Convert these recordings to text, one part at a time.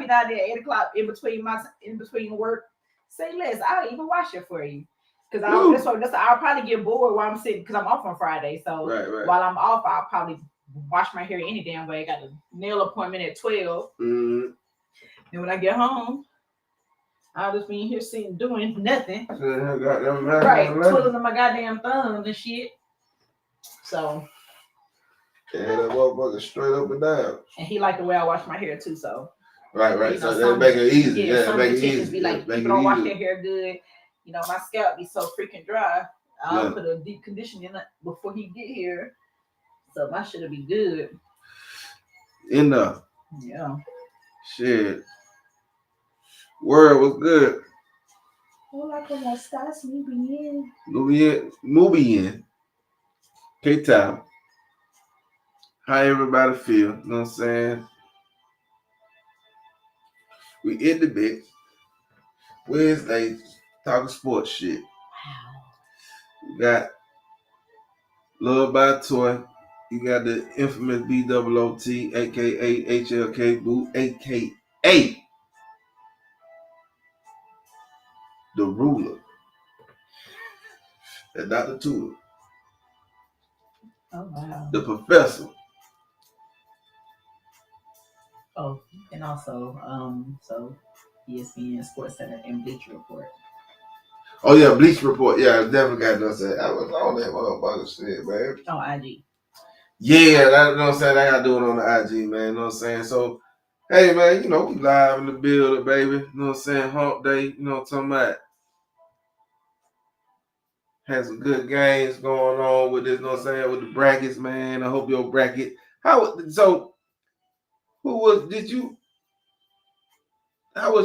be down there at 8 o'clock in between work. Say less. I'll even wash it for you. Because I'll probably get bored while I'm sitting because I'm off on Friday. So while I'm off, I'll probably wash my hair any damn way. I got a nail appointment at 12. Mm-hmm. And when I get home, I'll just be in here sitting doing nothing. Right, twiddling my goddamn thumbs and shit. So. Yeah, that motherfucker straight up and down. And he liked the way I wash my hair too, so. Right. So that make it easy. Yeah, some make of the it easy. Be like, people don't wash their hair good. You know, my scalp be so freaking dry. I'll put a deep conditioner in it before he get here. So my shit'll be good. Enough. Yeah. Shit. Word was good. Hola, ¿cómo estás? Muy bien. Muy bien. K-Town. How everybody feel? You know what I'm saying? We in the bitch. Wednesday, talking sports shit. Wow. We got Love by Toy. You got the infamous BOOT, aka HLK Boot, aka the ruler. And Dr. Tula. Oh wow. The professor. Oh, and also, so ESPN Sports Center and Bleacher Report. Oh yeah, Bleacher Report. Yeah, I definitely got to say I was on that motherfucker shit, man. On IG. Yeah, that, you know what I'm saying? I gotta do it on the IG, man. You know what I'm saying? So, hey man, you know, we live in the building, baby. You know what I'm saying? Hump day, you know what I'm talking about? Had some good games going on with this, you know what I'm saying, with the brackets, man. I hope your bracket. How was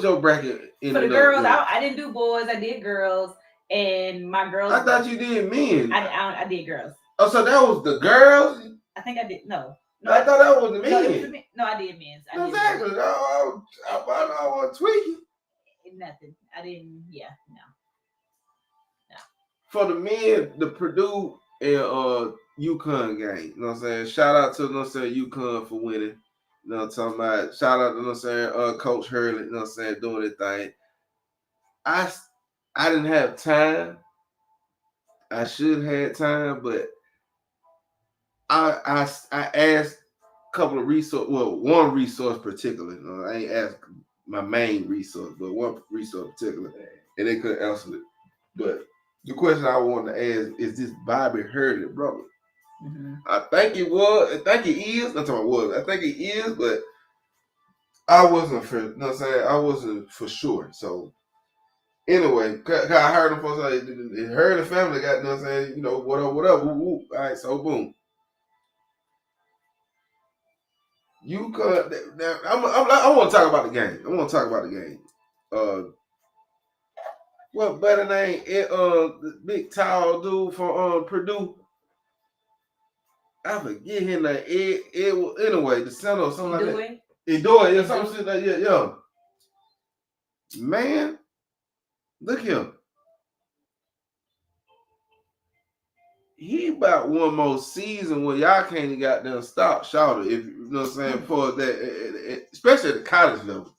your bracket? For the girls, I didn't do boys, I did girls. And my girls. I thought you did men. I did girls. Oh, so that was the girls? I think I did. No, I thought that was the men. No, I did men's. Exactly. I was tweaking. Nothing. I didn't. Yeah, no. For the men, the Purdue and UConn game. You know what I'm saying? Shout out to, you know what I'm saying, UConn for winning. You know what I'm talking about? Shout out to, you know what I'm saying, Coach Hurley, you know what I'm saying, doing his thing. I didn't have time. I should have had time, but I asked a couple of resources. Well, one resource particularly. I ain't asked my main resource, but one resource particular, and they couldn't answer it. But the question I wanted to ask is this Bobby Hurley brother? Mm-hmm. I think it was. I think it is. I'm talking about was. I think it is, but I wasn't for. You know what I'm saying? I wasn't for sure. So anyway, cause I heard them folks like Hurley family got. You know what I'm saying? You know what up. Woo, woo. All right, so boom. You could. I want to talk about the game. What better name? The big tall dude from Purdue. I forget his name. Anyway, the center or something like that. He do it. Yeah, some shit like yeah. Man, look here. He about one more season where y'all can't even goddamn stop shouting. If you know what I'm saying, for that, especially at the college level.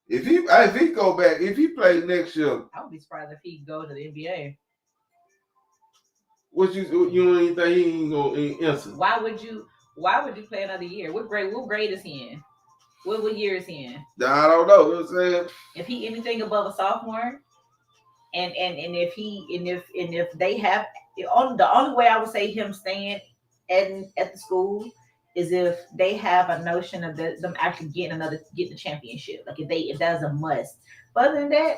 If he go back, if he plays next year, I would be surprised if he go to the NBA. What you don't even think he ain't gonna answer? Why would you play another year? What grade is he in? What year is he in? I don't know. You know what I'm saying? If he anything above a sophomore, and if they have the only way I would say him staying at the school is if they have a notion of them actually getting the championship. Like if that's a must. But other than that,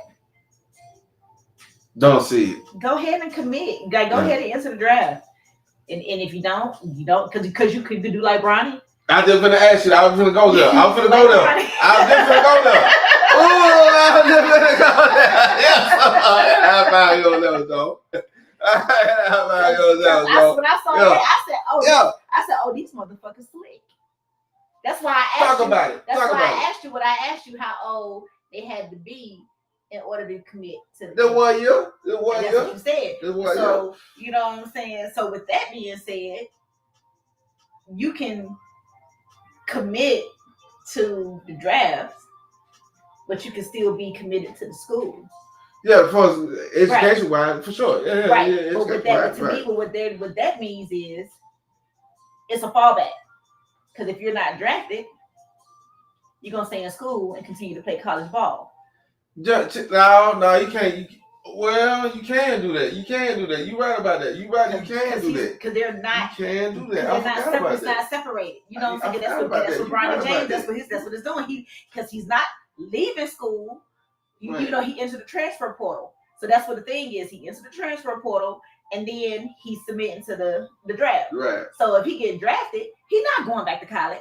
don't see it. Go ahead and commit. Like go ahead and enter the draft. And if you don't because you could do like Bronny. I just gonna ask you. I was gonna go there. I was just gonna go there. Yeah. How about you though? When I saw that, I said, "Oh, these motherfuckers slick." That's why I asked Talk about it. That's why I asked you what I asked you how old they had to be in order to commit to the 1 year. That's what you said. So you know what I'm saying. So with that being said, you can commit to the drafts but you can still be committed to the school. Yeah, for education wise, for sure. Yeah, right. Yeah, but with that, to me, what that means is it's a fallback. Because if you're not drafted, you're gonna stay in school and continue to play college ball. No, you can't. Well, you can do that. You can do that. You're right about that. You're right. You can do that. Because they're not. You can do that. I forgot about that. It's not separated. You know what I'm saying? That's what Bronny James. That's what it's doing. Because he's not leaving school. Even though he entered the transfer portal. So that's what the thing is. He entered the transfer portal, and then he's submitting to the draft. Right. So if he get drafted, he's not going back to college.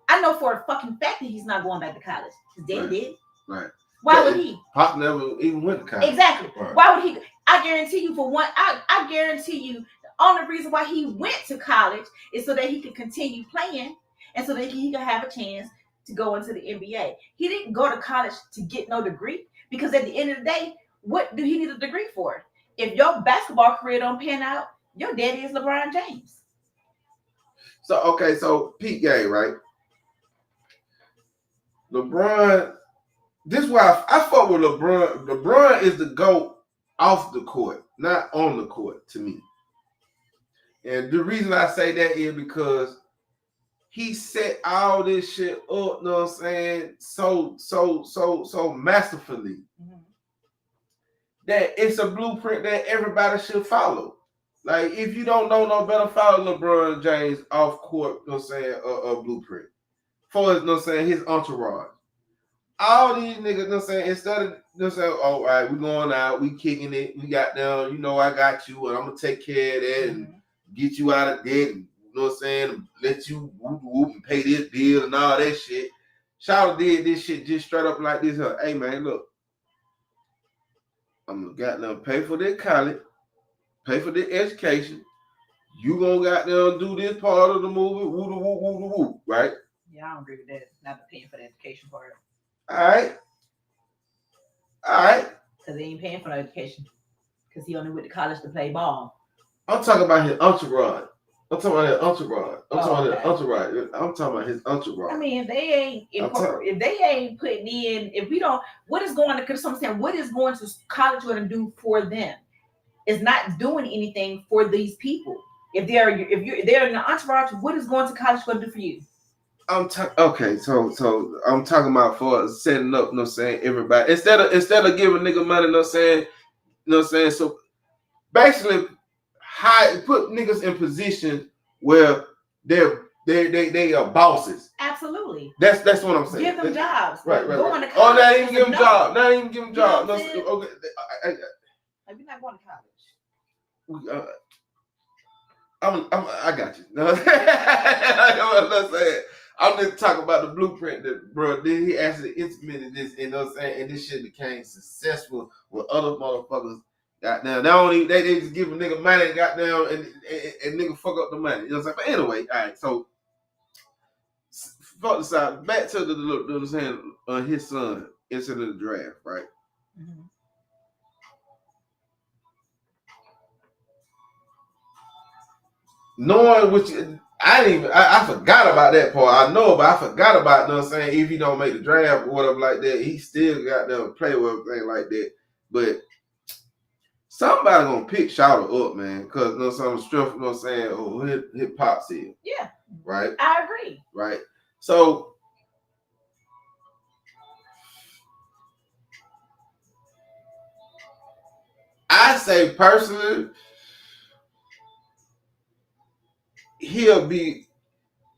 I know for a fucking fact that he's not going back to college. His dad did. Right. Why would he? Pop never even went to college. Exactly. Right. Why would he? I guarantee you, for one, I guarantee you, the only reason why he went to college is so that he could continue playing and so that he could have a chance to go into the NBA. He didn't go to college to get no degree, because at the end of the day, what do he need a degree for? If your basketball career don't pan out, your daddy is LeBron James. So Pete Game, right? LeBron. This is why I fuck with LeBron. LeBron is the GOAT off the court, not on the court, to me. And the reason I say that is because he set all this shit up, you know what I'm saying, so masterfully. Mm-hmm. That it's a blueprint that everybody should follow. Like, if you don't know no better, follow LeBron James off court, you know what I'm saying, a blueprint. For his, you know what I'm saying, his entourage. All these niggas, you know what I'm saying, instead of, you know what I'm saying, all right, we going out, we kicking it, we got down, you know, I got you, and I'm going to take care of that and get you out of debt, and, you know what I'm saying, let you whoop and pay this bill and all that shit. Shawty did this shit just straight up like this. Hey, man, look, I'm going to goddamn pay for their college, pay for their education. You going to goddamn do this part of the movie, woo, right? Yeah, I don't agree with that. Not paying for the education part. All right. Because he ain't paying for the education. Because he only went to college to play ball. I'm talking about his entourage. I'm talking about his entourage. I mean, if they ain't putting in, if we don't, what is going to, because I'm saying, what is going to college going to do for them? It's not doing anything for these people. If they're in the entourage, what is going to college going to do for you? So I'm talking about for setting up, you know what I'm saying, everybody. Instead of giving nigga money, you know what I'm saying, you know what I'm saying? So basically put niggas in position where they are bosses. Absolutely. That's what I'm saying. Give them jobs. Right. Not even give them jobs. Not even give them jobs. Okay. Like, we're not going to college. I got you. No. I'm saying. I'm just talking about the blueprint that, bro, then he actually implemented this, you know what I'm saying, and this shit became successful with other motherfuckers. Goddamn, they just give a nigga money, goddamn, and nigga fuck up the money. You know what I'm saying? But anyway, all right, so fuck the side. Back to the you know what I'm saying, his son into the draft, right? Mm-hmm. Knowing which I forgot about that part. I know, but I forgot about, you know what I'm saying, if he don't make the draft or whatever like that, he still got to play with everything like that. But somebody gonna pick Shawty up, man, because, you know, some stuff, you know what I'm saying, or hit Pop's here. Yeah. Right? I agree. Right. So I say personally, he'll be,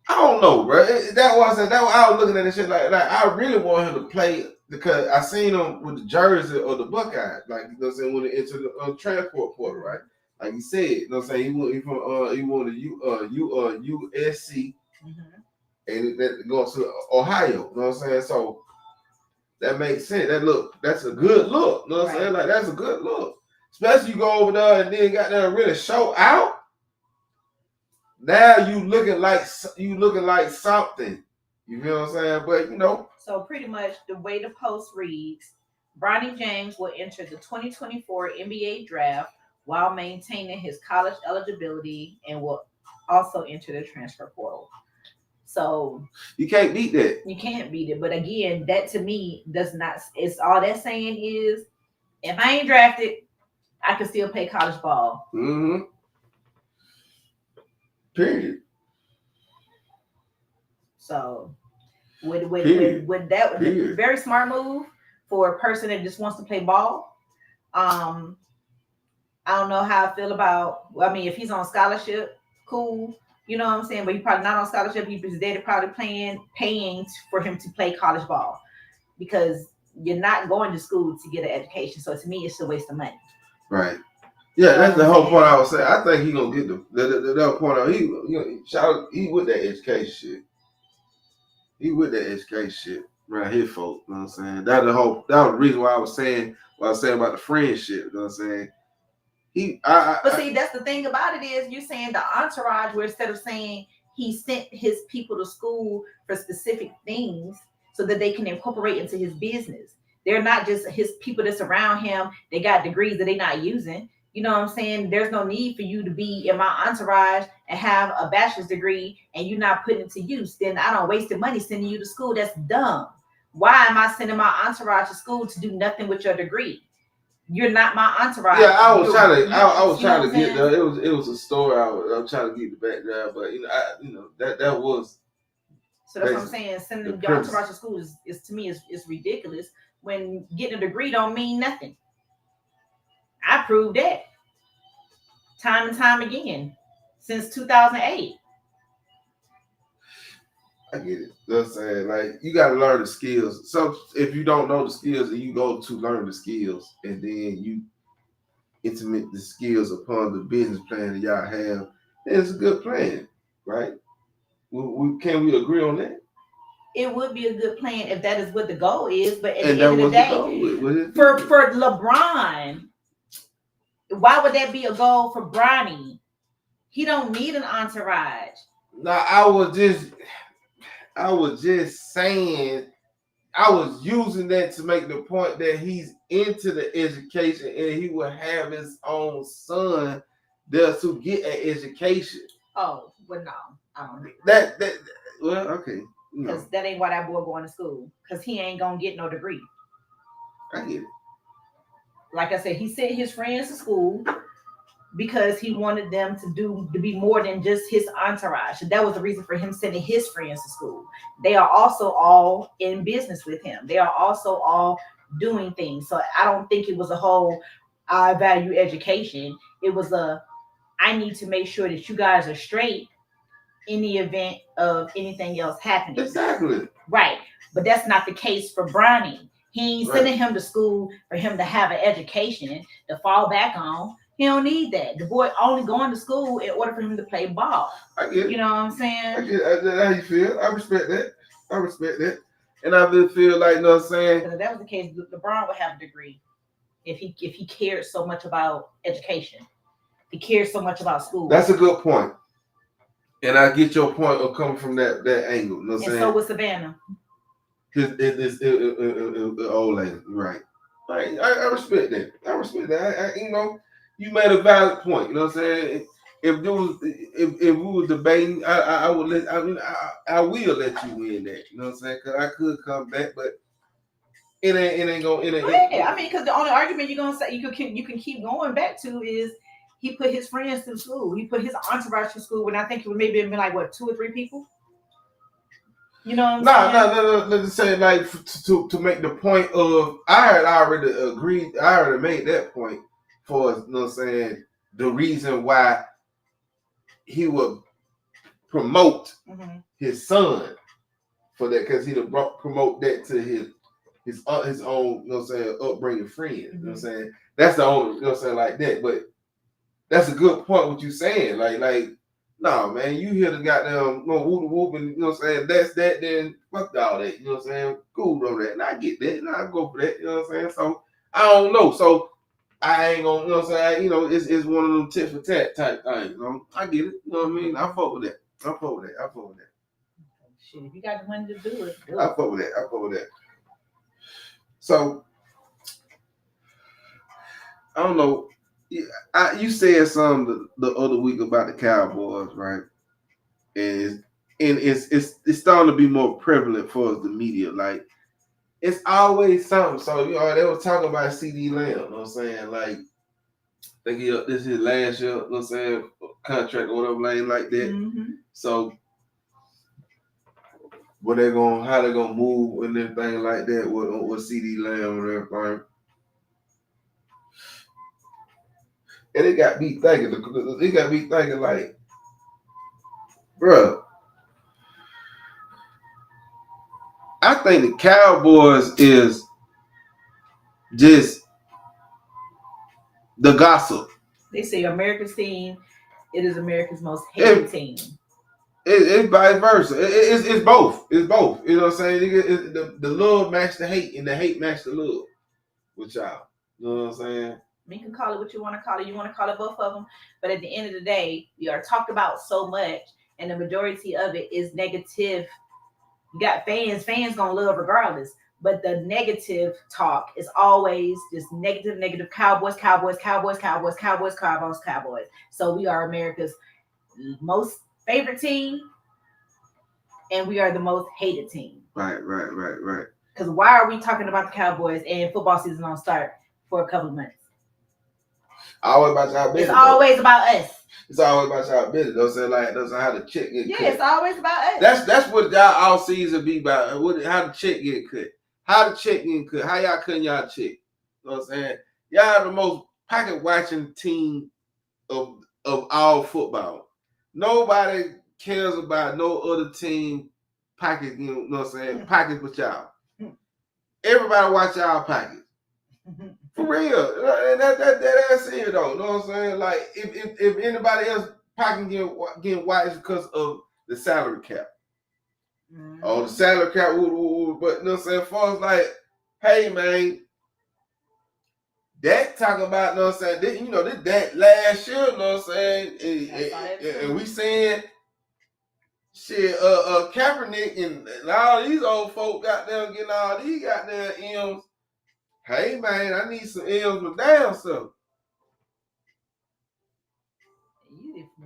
I don't know, bro. That was I was looking at this shit like I really want him to play, because I seen him with the jersey or the Buckeyes, like, you know what I'm saying, when they enter the transport portal, right? Like you said, you know what I'm saying, he went to USC, and that goes to Ohio, you know what I'm saying? So that makes sense. That's a good look, you know what I'm saying? Like, that's a good look, especially you go over there and then got there and really show out. Now you looking like something. You feel what I'm saying? But, you know. So pretty much the way the post reads, Bronny James will enter the 2024 NBA draft while maintaining his college eligibility and will also enter the transfer portal. So you can't beat that. You can't beat it. But again, that to me does not. It's all that's saying is, if I ain't drafted, I can still play college ball. Mm-hmm. Period. So, would that be very smart move for a person that just wants to play ball? I don't know how I feel about. I mean, if he's on scholarship, cool. You know what I'm saying? But he's probably not on scholarship. His dad probably paying for him to play college ball because you're not going to school to get an education. So to me, it's a waste of money. Right. Yeah, that's the whole point I was saying. I think he gonna get the point out. He with that education shit. He with that education shit right here, folks. You know what I'm saying? That was the reason why I was saying what I was saying about the friendship. You know what I'm saying? But see, that's the thing about it is you're saying the entourage, where instead of saying he sent his people to school for specific things so that they can incorporate into his business. They're not just his people that's around him. They got degrees that they're not using. You know what I'm saying? There's no need for you to be in my entourage and have a bachelor's degree and you're not putting it to use. Then I don't waste the money sending you to school. That's dumb. Why am I sending my entourage to school to do nothing with your degree? You're not my entourage. Yeah, I was trying to get there. It was a story. I was trying to get the background, but that was. So that's what I'm saying. Sending your entourage to school is to me is ridiculous. When getting a degree don't mean nothing. I proved that time and time again since 2008. I get it. That's saying, like, you got to learn the skills. So if you don't know the skills and you go to learn the skills and then you implement the skills upon the business plan that y'all have, then it's a good plan, right? Can we agree on that? It would be a good plan if that is what the goal is. But at the end of the day, for LeBron, why would that be a goal for Bronny? He don't need an entourage. No, I was just saying, I was using that to make the point that he's into the education and he will have his own son there to get an education. Oh, well, no, I don't know. That well, okay. Because that ain't why that boy going to school. Because he ain't gonna get no degree. I get it. Like I said, he sent his friends to school because he wanted them to be more than just his entourage. And that was the reason for him sending his friends to school. They are also all in business with him. They are also all doing things. So I don't think it was a whole I value education. It was I need to make sure that you guys are straight in the event of anything else happening. Exactly. Right. But that's not the case for Bronny. He ain't sending him to school for him to have an education to fall back on. He don't need that. The boy only going to school in order for him to play ball. I get it. You know what I'm saying? I get it. How you feel. I respect that. And I really feel like, you know what I'm saying? Because if that was the case, LeBron would have a degree if he cared so much about education. He cares so much about school. That's a good point. And I get your point of coming from that angle. You know what I'm saying? So was Savannah. His old lady, right? Right. I respect that. I you made a valid point. You know what I'm saying? If we were debating, I would let. I will let you win that. You know what I'm saying? Because I could come back, but it ain't gonna. Yeah, I mean, because the only argument you're gonna say you can keep going back to is he put his friends to school. He put his entourage to school when I think it would maybe have been like what 2 or 3 people. You know what I'm saying? No. Let's say like to make the point of I had already agreed. I already made that point for you know what I'm saying, the reason why he would promote his son for that, because he'd promote that to his own, you know what I'm saying, upbringing friend. You know what I'm saying? That's the only, you know what I'm saying, like that. But that's a good point what you saying. Like no, man, you hear the goddamn whoop and you know what I'm saying, that's that, then fuck all that. You know what I'm saying? Cool on that. And I get that. And I go for that. You know what I'm saying? So I don't know. So I ain't gonna, you know what I'm saying? It's one of them tit for tat type things. You know? I get it. You know what I mean? I fuck with that. Shit, if you got the money to do it. I fuck with that. So I don't know. You said something the other week about the Cowboys, right? And and it's starting to be more prevalent for the media. Like it's always something. So they were talking about CD Lamb. You know what I'm saying? Like they get this is his last year. You know what I'm saying? Contract or whatever, like that. Mm-hmm. So how they gonna move and everything like that with CD Lamb and everything. And it got me thinking. It got me thinking like, bruh, I think the Cowboys is just the gossip. They say America's team, it is America's most hated team. It's vice versa. It's both. It's both. You know what I'm saying? The love match the hate, and the hate match the love with y'all. You know what I'm saying? You can call it what you want to call it. You want to call it both of them. But at the end of the day, we are talked about so much, and the majority of it is negative. You got fans. Fans going to love regardless. But the negative talk is always just negative. Cowboys. So we are America's most favorite team, and we are the most hated team. Right. Because why are we talking about the Cowboys and football season don't start for a couple of months? Always about y'all business. It's always about us. It's always about y'all business. You know what I'm saying? Like that's how the check get cut. Yeah, it's always about us. That's what y'all all season be about. How the check get cut. How the check get cut. How y'all cutting y'all check. You know what I'm saying? Y'all the most pocket watching team of all football. Nobody cares about no other team pocket, you know what I'm saying? Pockets but y'all. Everybody watch y'all pockets. For real. And that's it though. You know what I'm saying? Like if anybody else pocket getting watched because of the salary cap. Oh, the salary cap, but you know what I'm saying? As far as like, hey man, that talking about, you know what I'm saying? That last year, you know what I'm saying? And we saying shit, Kaepernick and all these old folk got them getting all these goddamn M's. Hey man, I need some M's with damn stuff.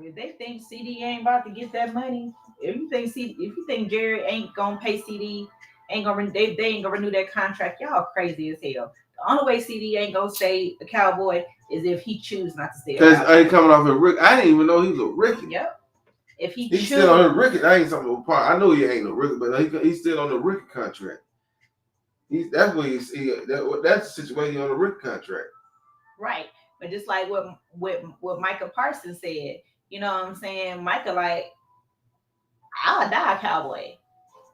If they think CD ain't about to get that money, if you think Jerry ain't gonna pay CD, they ain't gonna renew that contract, y'all crazy as hell. The only way CD ain't gonna stay a Cowboy is if he chooses not to stay. Because I ain't coming off a rookie. I didn't even know he was a rookie. Yep. If he's still on a rookie, I ain't something apart. I know he ain't no rookie, but he's still on the rookie contract. That's the situation on the rookie contract. Right. But just like what Micah Parsons said, you know what I'm saying? Micah, like, I'll die a Cowboy.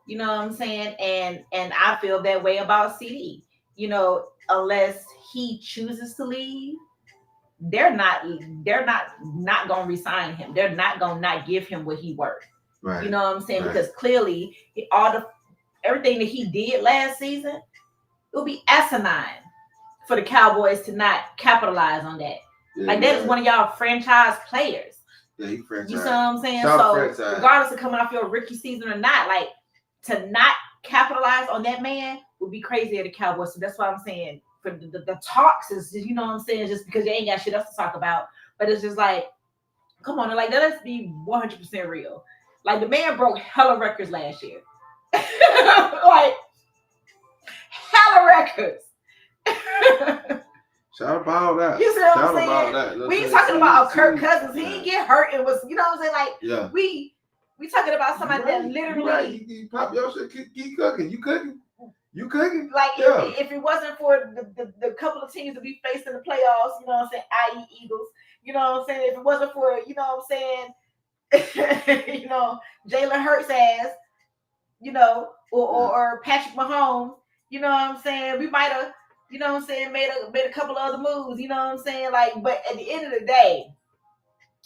You know what I'm saying? And I feel that way about CD. You know, unless he chooses to leave, they're not gonna resign him. They're not gonna not give him what he worth. Right. You know what I'm saying? Right. Because clearly everything that he did last season, it would be asinine for the Cowboys to not capitalize on that. Yeah, like that is one of y'all franchise players. Yeah, he franchise. You see what I'm saying? So regardless of coming off your rookie season or not, like to not capitalize on that man would be crazy at the Cowboys. So that's why I'm saying for the talks is just, you know what I'm saying, just because you ain't got shit else to talk about. But it's just like, come on, like let's be 100% real. Like the man broke hella records last year. Like hella records. Shout about all that. You see what I'm saying? We ain't talking about Kirk Cousins. He didn't get hurt. It was, you know what I'm saying? Like, yeah. We talking about somebody that literally. Right. You pop your shit, keep cooking. You cooking. Like, if it wasn't for the couple of teams that we faced in the playoffs, you know what I'm saying, i.e. Eagles, you know what I'm saying? If it wasn't for, you know what I'm saying, you know, Jalen Hurts ass, you know, or Patrick Mahomes, you know what I'm saying? We might have, you know what I'm saying, made a couple of other moves, you know what I'm saying? Like, but at the end of the day,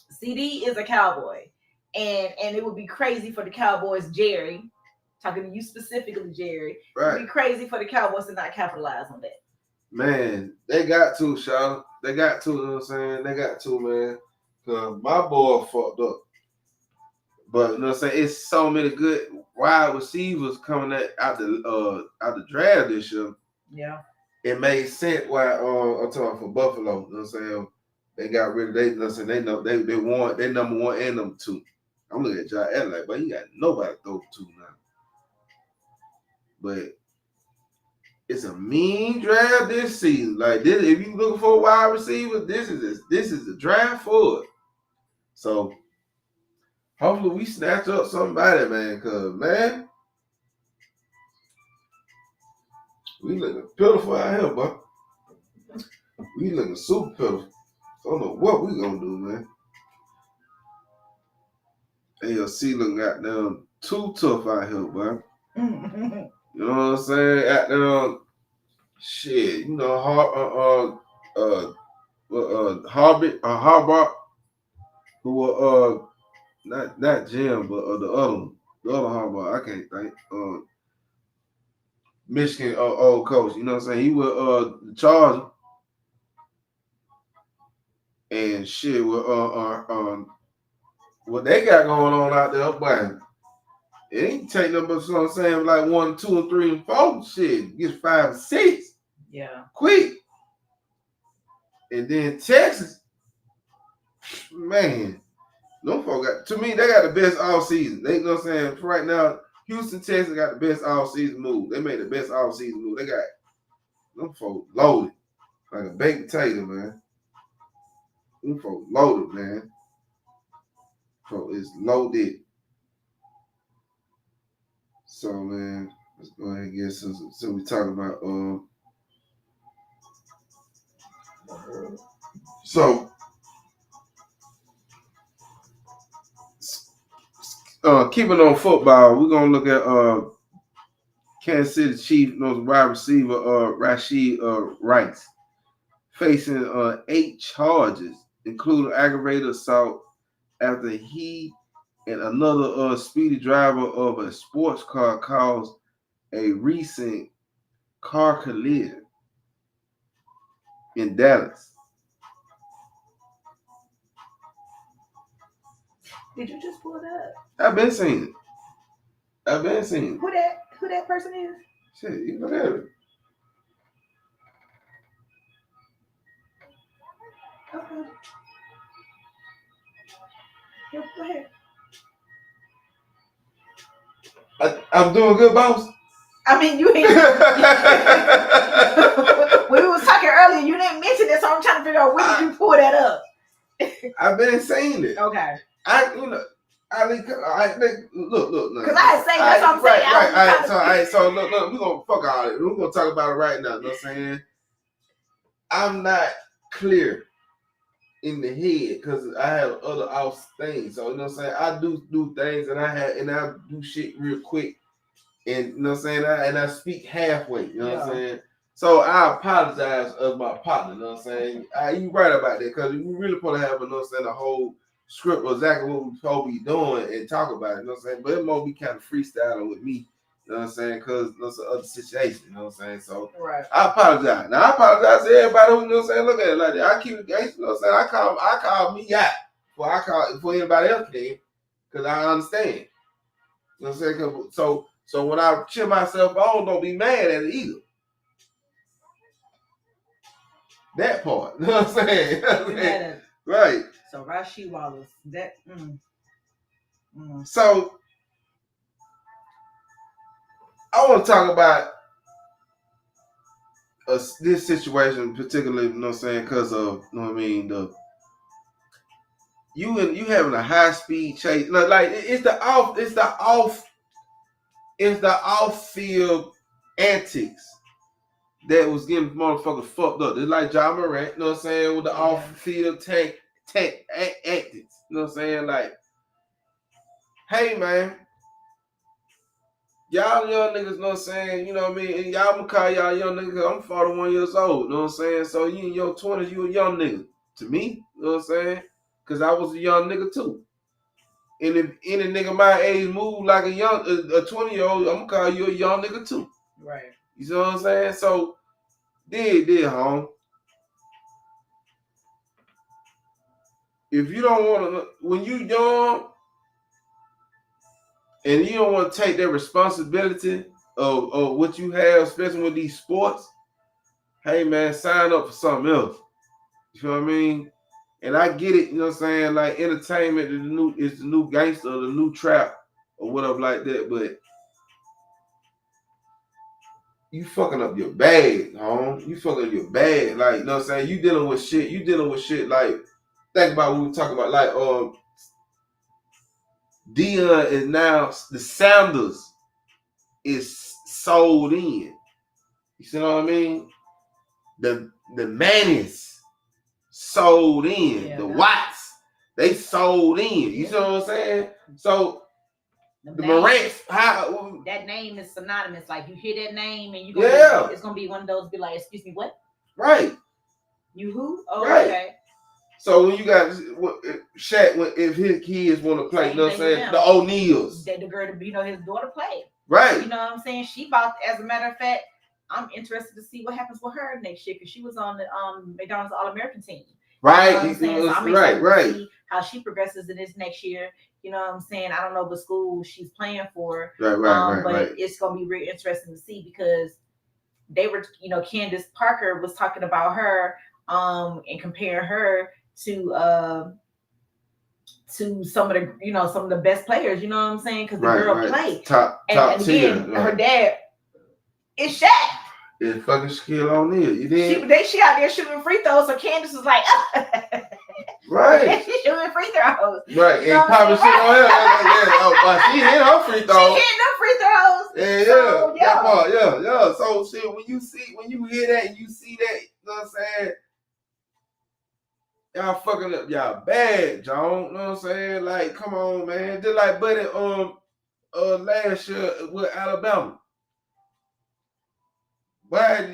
CD is a Cowboy. And it would be crazy for the Cowboys, Jerry, talking to you specifically, Jerry, right. It would be crazy for the Cowboys to not capitalize on that. Man, they got to, Shaw. They got to, you know what I'm saying? They got to, man. Because my boy fucked up. But, you know what I'm saying? It's so many good wide receivers coming out the draft this year. Yeah. It made sense why I'm talking for Buffalo. You know what I'm saying? They got rid of they. Listen, they know they won. They number one and number two. I'm looking at Josh Allen like, but he got nobody to throw to now. But it's a mean draft this season. Like this, if you looking for a wide receiver, this is the draft for it. So hopefully we snatch up somebody, man. Cause man, we looking pitiful out here, boy. We looking super pitiful. I don't know what we gonna do, man. AFC looking goddamn too tough out here, boy. You know what I'm saying? Goddamn shit. You know, Harbaugh, who were not Jim, but the other one, the other Harbaugh. I can't think. Michigan old coach. You know what I'm saying? He was the Charger. And shit, what they got going on out there, but it ain't take no but, you know what I'm saying, like 1, 2, and 3, and 4. Shit, gets 5 and 6. Yeah. Quick. And then Texas, man, them folks got, to me, they got the best all season. They, you know what I'm saying, for right now, Houston, Texas got the best all season move. They made the best all season move. They got them folks loaded like a baked potato, man. Them folks loaded, man. So it's loaded. So man, let's go ahead and get so we talking about so keeping on football, we're gonna look at Kansas City Chiefs wide receiver Rashid Rice facing 8 charges, including aggravated assault after he and another speedy driver of a sports car caused a recent car collision in Dallas. Did you just pull it up? I've been seeing it. Who that person is? Shit, you look at it. Okay. Yeah, go ahead. I'm doing good, boss. I mean, you ain't. When we was talking earlier, you didn't mention it, so I'm trying to figure out when did you pull that up. I've been seeing it. Okay. Look. Because I had saying that's what I'm saying. Right. So look, we're gonna fuck all it. We're gonna talk about it right now. You know what I'm saying? I'm not clear in the head because I have other off things. So you know what I'm saying? I do things and I do shit real quick. And you know what I'm saying? I speak halfway, you know what I'm saying? So I apologize of my partner, you know what I'm saying? You right about that, because we really supposed to have, you know what I'm saying, a whole script of exactly what we supposed to be doing and talk about it, you know what I'm saying? But it might be kind of freestyling with me, you know what I'm saying? Because there's other situation, you know what I'm saying? So right. I apologize. Now I apologize to everybody who, you know what I'm saying, look at it like that. I keep it gangster, you know what I'm saying? I call me out before anybody else can, because I understand. You know what I'm saying? So when I cheer myself on, don't be mad at it either. That part. You know what I'm saying? Right. So Rashid Wallace. That So I want to talk about this situation particularly, you know what I'm saying, because of, you know what I mean, you having a high speed chase. Like it's the off field antics that was getting motherfuckers fucked up. It's like Ja Morant, you know what I'm saying, with the off field tank antics. You know what I'm saying? Like, hey man, y'all young niggas, you know what I'm saying, you know what I mean? And y'all gonna call y'all young niggas, I'm 41 years old, you know what I'm saying? So you in your 20s, you a young nigga. To me, you know what I'm saying? Because I was a young nigga too. And if any nigga my age move like a 20-year-old, I'm gonna call you a young nigga too. Right. You see what I'm saying? So, home. If you don't want to, when you young and you don't want to take that responsibility of what you have, especially with these sports, hey man, sign up for something else. You know what I mean? And I get it, you know what I'm saying? Like entertainment is the new gangster, or the new trap, or whatever like that. But you fucking up your bag, home. You fucking up your bag. Like, you know what I'm saying? You dealing with shit like, think about what we were talking about. Like, Dion is now, the Sanders is sold in. You see what I mean? The Mannies sold in. Yeah, the Watts, they sold in. You see what I'm saying? So the Morants, how that name is synonymous. Like you hear that name and it's gonna be one of those. Be like, excuse me, what? Right. You who? Oh, right. Okay. So when you got Shaq, if his kids want to play, you know what I'm saying? The O'Neals. The girl, his daughter played. Right. You know what I'm saying? She about, as a matter of fact, I'm interested to see what happens with her next year because she was on the McDonald's All-American team. Right. You know what I'm saying? So I'm excited to see how she progresses in this next year. You know what I'm saying? I don't know what school she's playing for. But it's gonna be really interesting to see because they were, Candace Parker was talking about her and comparing her to some of the best players, you know what I'm saying? Because the girl played top and tier. Again, her dad is Shaq. It's fucking Shaquille O'Neal. You did? She out there shooting free throws, so Candace was like, right. She's shooting free throws. Right. And popping shit on her. She hit her free throws. She hitting them free throws. Yeah. So, yeah. So shit, when you hear that and you see that, you know what I'm saying? Y'all fucking up y'all bad, John. You know what I'm saying? Like, come on, man. Just like Buddy last year with Alabama. But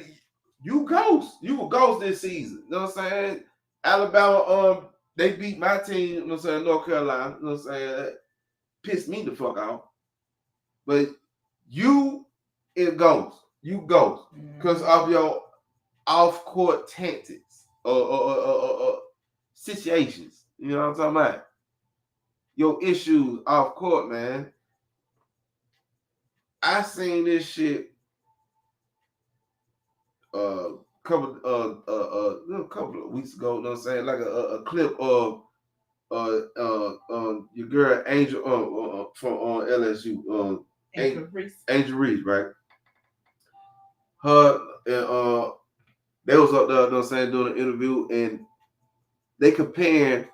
you were ghost this season. You know what I'm saying? Alabama, they beat my team, you know what I'm saying, North Carolina. You know what I'm saying? That pissed me the fuck off. But you is ghost. You ghost. Because of your off-court tactics or situations. You know what I'm talking about? Your issues off court, man. I seen this shit a couple of weeks ago, you know what I'm saying? Like a clip of your girl Angel from LSU, Angel Reese, right? Her and they was up there, you know what I'm saying, doing an interview, and they comparing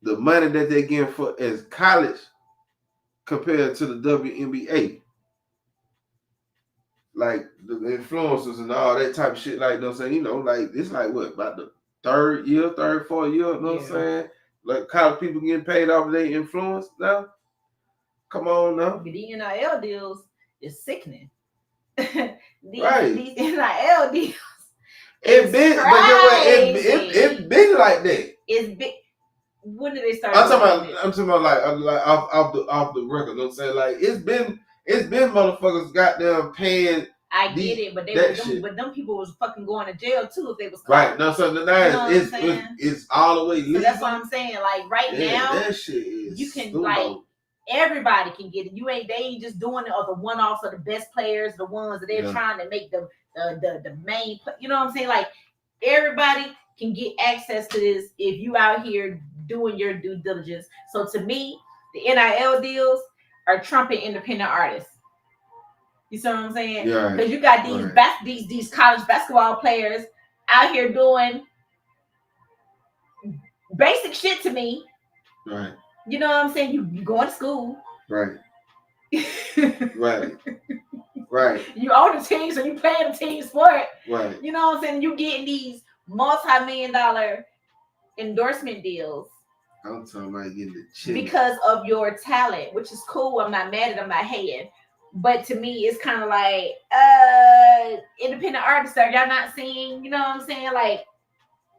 the money that they getting for as college compared to the WNBA. Like the influencers and all that type of shit, like, you know what I'm saying? Like it's like what, about the third, fourth year, you know what I'm saying? Like college people getting paid off of their influence now. Come on now. The NIL deals is sickening. These NIL deals. It's been like that. It's big. When did they start? I'm talking about like off the record. You know what I'm saying? Like it's been motherfuckers goddamn paying. I get it, but them people was fucking going to jail too if they was caught. Right. No, so now it's all the way legal. So that's what I'm saying. Like now, that shit is you can stupid. like everybody can get it. They ain't just doing it, or the one-offs of the best players, the ones that they're trying to make the main. You know what I'm saying? Like everybody can get access to this if you out here doing your due diligence. So to me, the NIL deals are trumping independent artists. You see what I'm saying? Yeah. Because you got these college basketball players out here doing basic shit to me. Right. You know what I'm saying? You going to school. Right. Right. You own the team, so you playing the team sport. Right. You know what I'm saying? You getting these multi-million-dollar endorsement deals. I'm talking about getting the chick. Because of your talent, which is cool. I'm not mad at them, I'm not hating. But to me, it's kind of like, independent artists, are y'all not seeing, you know what I'm saying? Like,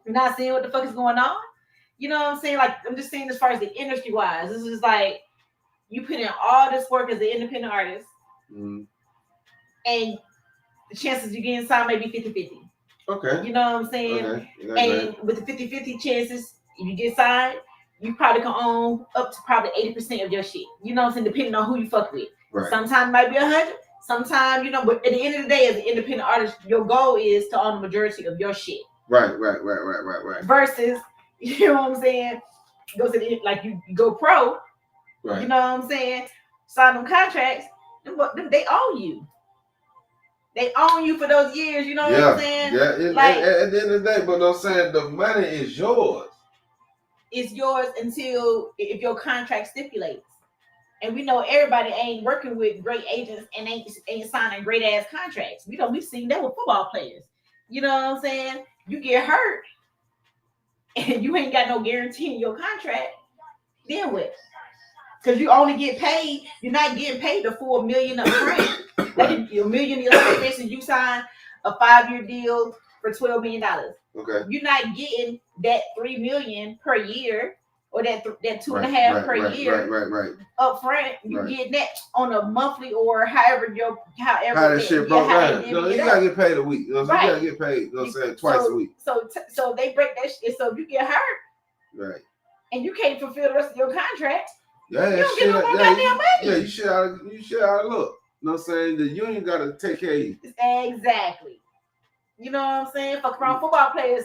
you're not seeing what the fuck is going on? You know what I'm saying? Like, I'm just saying as far as the industry-wise, this is like, you put in all this work as an independent artist, and the chances you getting signed may be 50-50. Okay. You know what I'm saying? Okay. And with the 50-50 chances, if you get signed, you probably can own up to probably 80% of your shit. You know what I'm saying? Depending on who you fuck with. Right. Sometimes it might be 100. Sometimes, but at the end of the day, as an independent artist, your goal is to own the majority of your shit. Right. Versus, you know what I'm saying? Go to the, like you go pro. Right. You know what I'm saying? Sign them contracts. They own you. They own you for those years. You know what I'm saying? Yeah. Like at the end of the day, but I'm saying the money is yours. It's yours until if your contract stipulates. And we know everybody ain't working with great agents and ain't signing great ass contracts. We've seen that with football players. You know what I'm saying? You get hurt and you ain't got no guarantee in your contract. Then what? Because you only get paid. You're not getting paid the full $1 million up front. Like your $1 million, you sign a 5-year deal for $12 million. Okay. You're not getting that $3 million per year or that 2.5 per year. Right. Up front, you get that on a monthly or however how that shit broke down. You gotta get paid a week. You know what I'm saying? You gotta get paid. You know what I'm saying? Twice a week. So they break that shit. So if you get hurt, right, and you can't fulfill the rest of your contract, you don't get no more goddamn money. Yeah, you should out of look. You know what I'm saying? The union gotta take care of you. Exactly. You know what I'm saying? Fuck around football players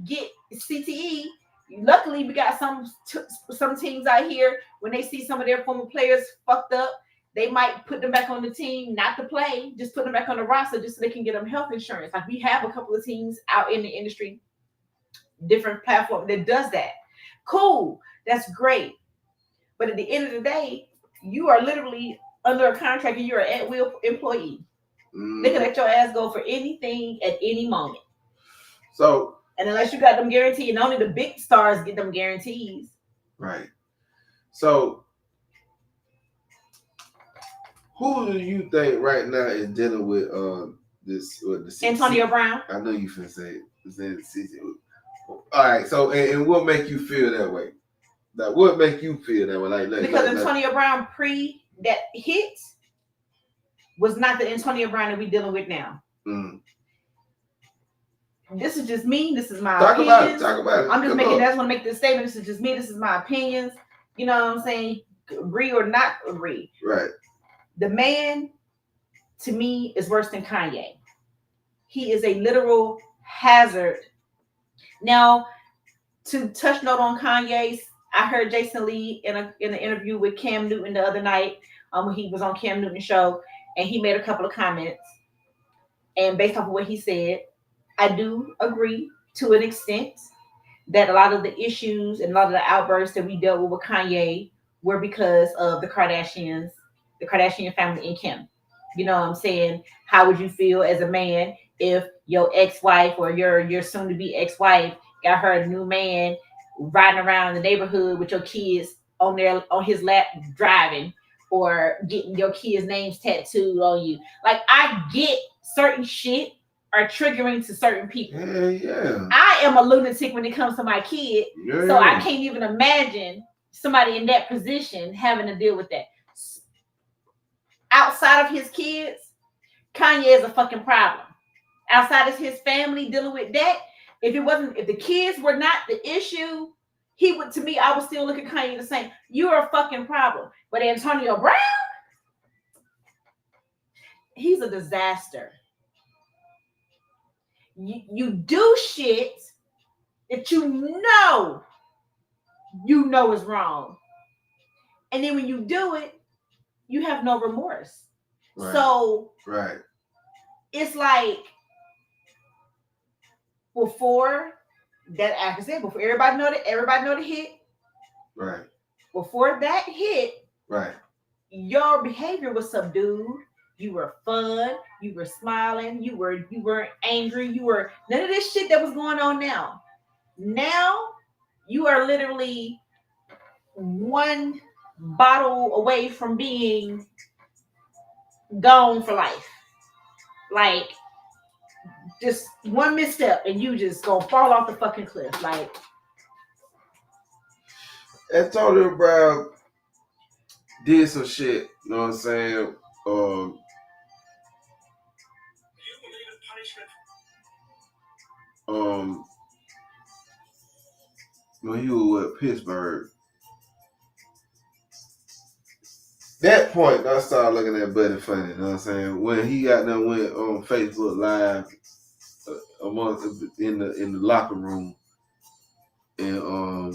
get CTE. Luckily, we got some teams out here, when they see some of their former players fucked up, they might put them back on the team, not to play, just put them back on the roster just so they can get them health insurance. Like we have a couple of teams out in the industry, different platform that does that. Cool. That's great. But at the end of the day, you are literally under a contract and you're an at-will employee. They can let your ass go for anything at any moment. So, and unless you got them guaranteed, and only the big stars get them guarantees. Right. So, who do you think right now is dealing with this? Antonio Brown. I know you finna say it. All right. So, and what make you feel that way? Like, what make you feel that way? Like Antonio Brown pre that hit was not the Antonio Brown that we dealing with now. This is just me. This is my opinions. Talk about it. I'm just making. That's want to make this statement. This is just me. This is my opinions. You know what I'm saying? Agree or not agree. Right. The man, to me, is worse than Kanye. He is a literal hazard. Now, to touch note on Kanye's, I heard Jason Lee in an interview with Cam Newton the other night. When he was on Cam Newton's show, and he made a couple of comments. And based off of what he said, I do agree to an extent that a lot of the issues and a lot of the outbursts that we dealt with Kanye were because of the Kardashian family and Kim. You know what I'm saying? How would you feel as a man if your ex-wife or your soon-to-be ex-wife got her new man riding around the neighborhood with your kids on his lap driving, or getting your kids' names tattooed on you? Like, I get certain shit are triggering to certain people. Yeah. I am a lunatic when it comes to my kid. Yeah. So I can't even imagine somebody in that position having to deal with that. Outside of his kids, Kanye is a fucking problem. Outside of his family dealing with that, if the kids were not the issue, I would still look at Kanye the same. You're a fucking problem. But Antonio Brown, he's a disaster. You do shit that you know is wrong. And then when you do it, you have no remorse. Right. So right. It's like before that accident, before everybody know the hit. Right. Before that hit, right, your behavior was subdued. You were fun. You were smiling. You weren't angry. You were none of this shit that was going on now. Now you are literally one bottle away from being gone for life. Like, just one misstep and you just gonna fall off the fucking cliff. Like, Antonio Brown did some shit. You know what I'm saying? When he was with Pittsburgh, that point I started looking at Buddy funny. You know what I'm saying? When he got done went on Facebook Live among in the locker room, and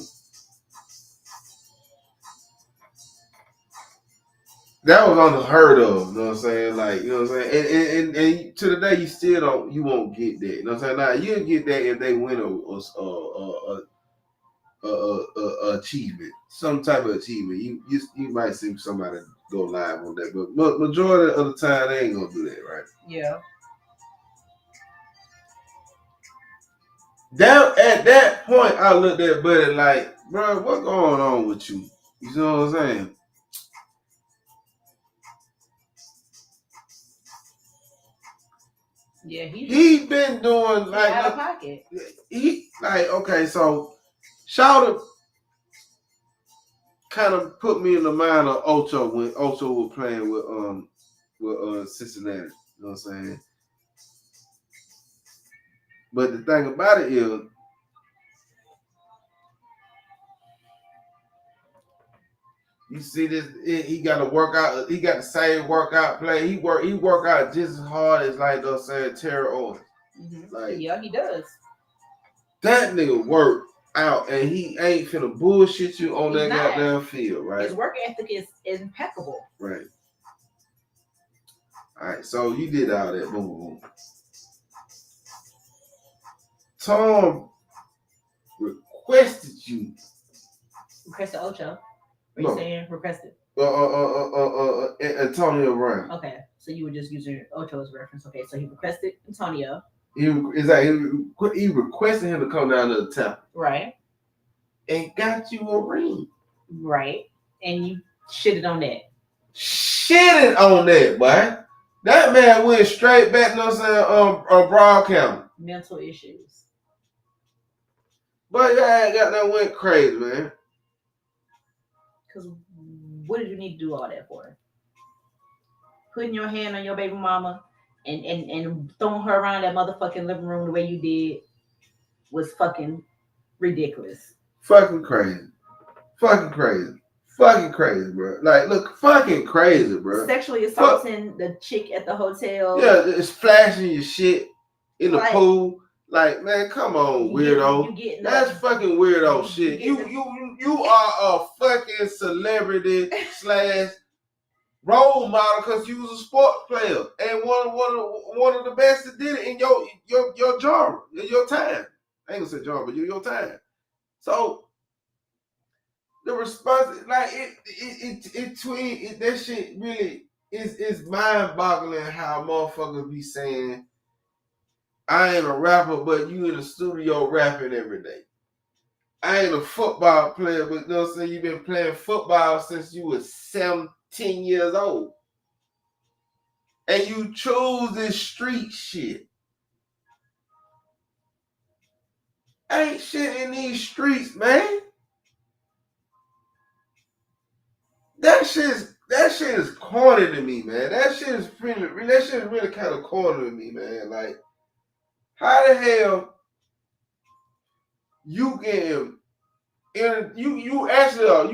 that was unheard of. You know what I'm saying? Like, you know what I'm saying? And to the day you won't get that. You know what I'm saying? Now you'll get that if they win a achievement, some type of achievement. You might see somebody go live on that, but majority of the time they ain't gonna do that, right? Yeah. At that point, I looked at Buddy like, bro, what's going on with you? You know what I'm saying? Yeah, he been doing like out of pocket. He like, okay, so Shawty kind of put me in the mind of Ocho when Ocho was playing with Cincinnati. You know what I'm saying? But the thing about it is, you see this, he got to work out. He got the same workout play. He work out just as hard as like they're saying Terry Owens. Mm-hmm. Like, yeah, he does. That nigga work out, and he ain't finna bullshit you on that goddamn field, right? His work ethic is impeccable. Right. All right, so you did all that, boom, boom. Tom requested you. Requested Ocho. What you saying? Requested. Antonio Brown. Okay, so you were just using Ocho's reference. Okay, so he requested Antonio. He requested him to come down to the temple. Right. And got you a ring. Right. And you shitted on that. Shitted on that, boy. That man went straight back, you know what I'm saying, Broad County. Mental issues. But yeah, that went crazy, man. Because what did you need to do all that for? Putting your hand on your baby mama and throwing her around that motherfucking living room the way you did was fucking ridiculous. Fucking crazy. Fucking crazy. Fucking crazy, bro. Like, look, fucking crazy, bro. Sexually assaulting the chick at the hotel. Yeah, it's flashing your shit in the pool. Like, man, come on, weirdo. That's fucking weirdo shit. You are a fucking celebrity / role model because you was a sports player and one of the best that did it in your genre, in your time. I ain't gonna say genre, but your time. So the response, like it that shit really is mind-boggling how motherfuckers be saying, I ain't a rapper, but you in the studio rapping every day. I ain't a football player, but you know what I'm saying, you've been playing football since you was 17 years old. And you chose this street shit. Ain't shit in these streets, man. That shit is corny to me, man. That shit is really kind of corny to me, man. Like, how the hell you can you actually are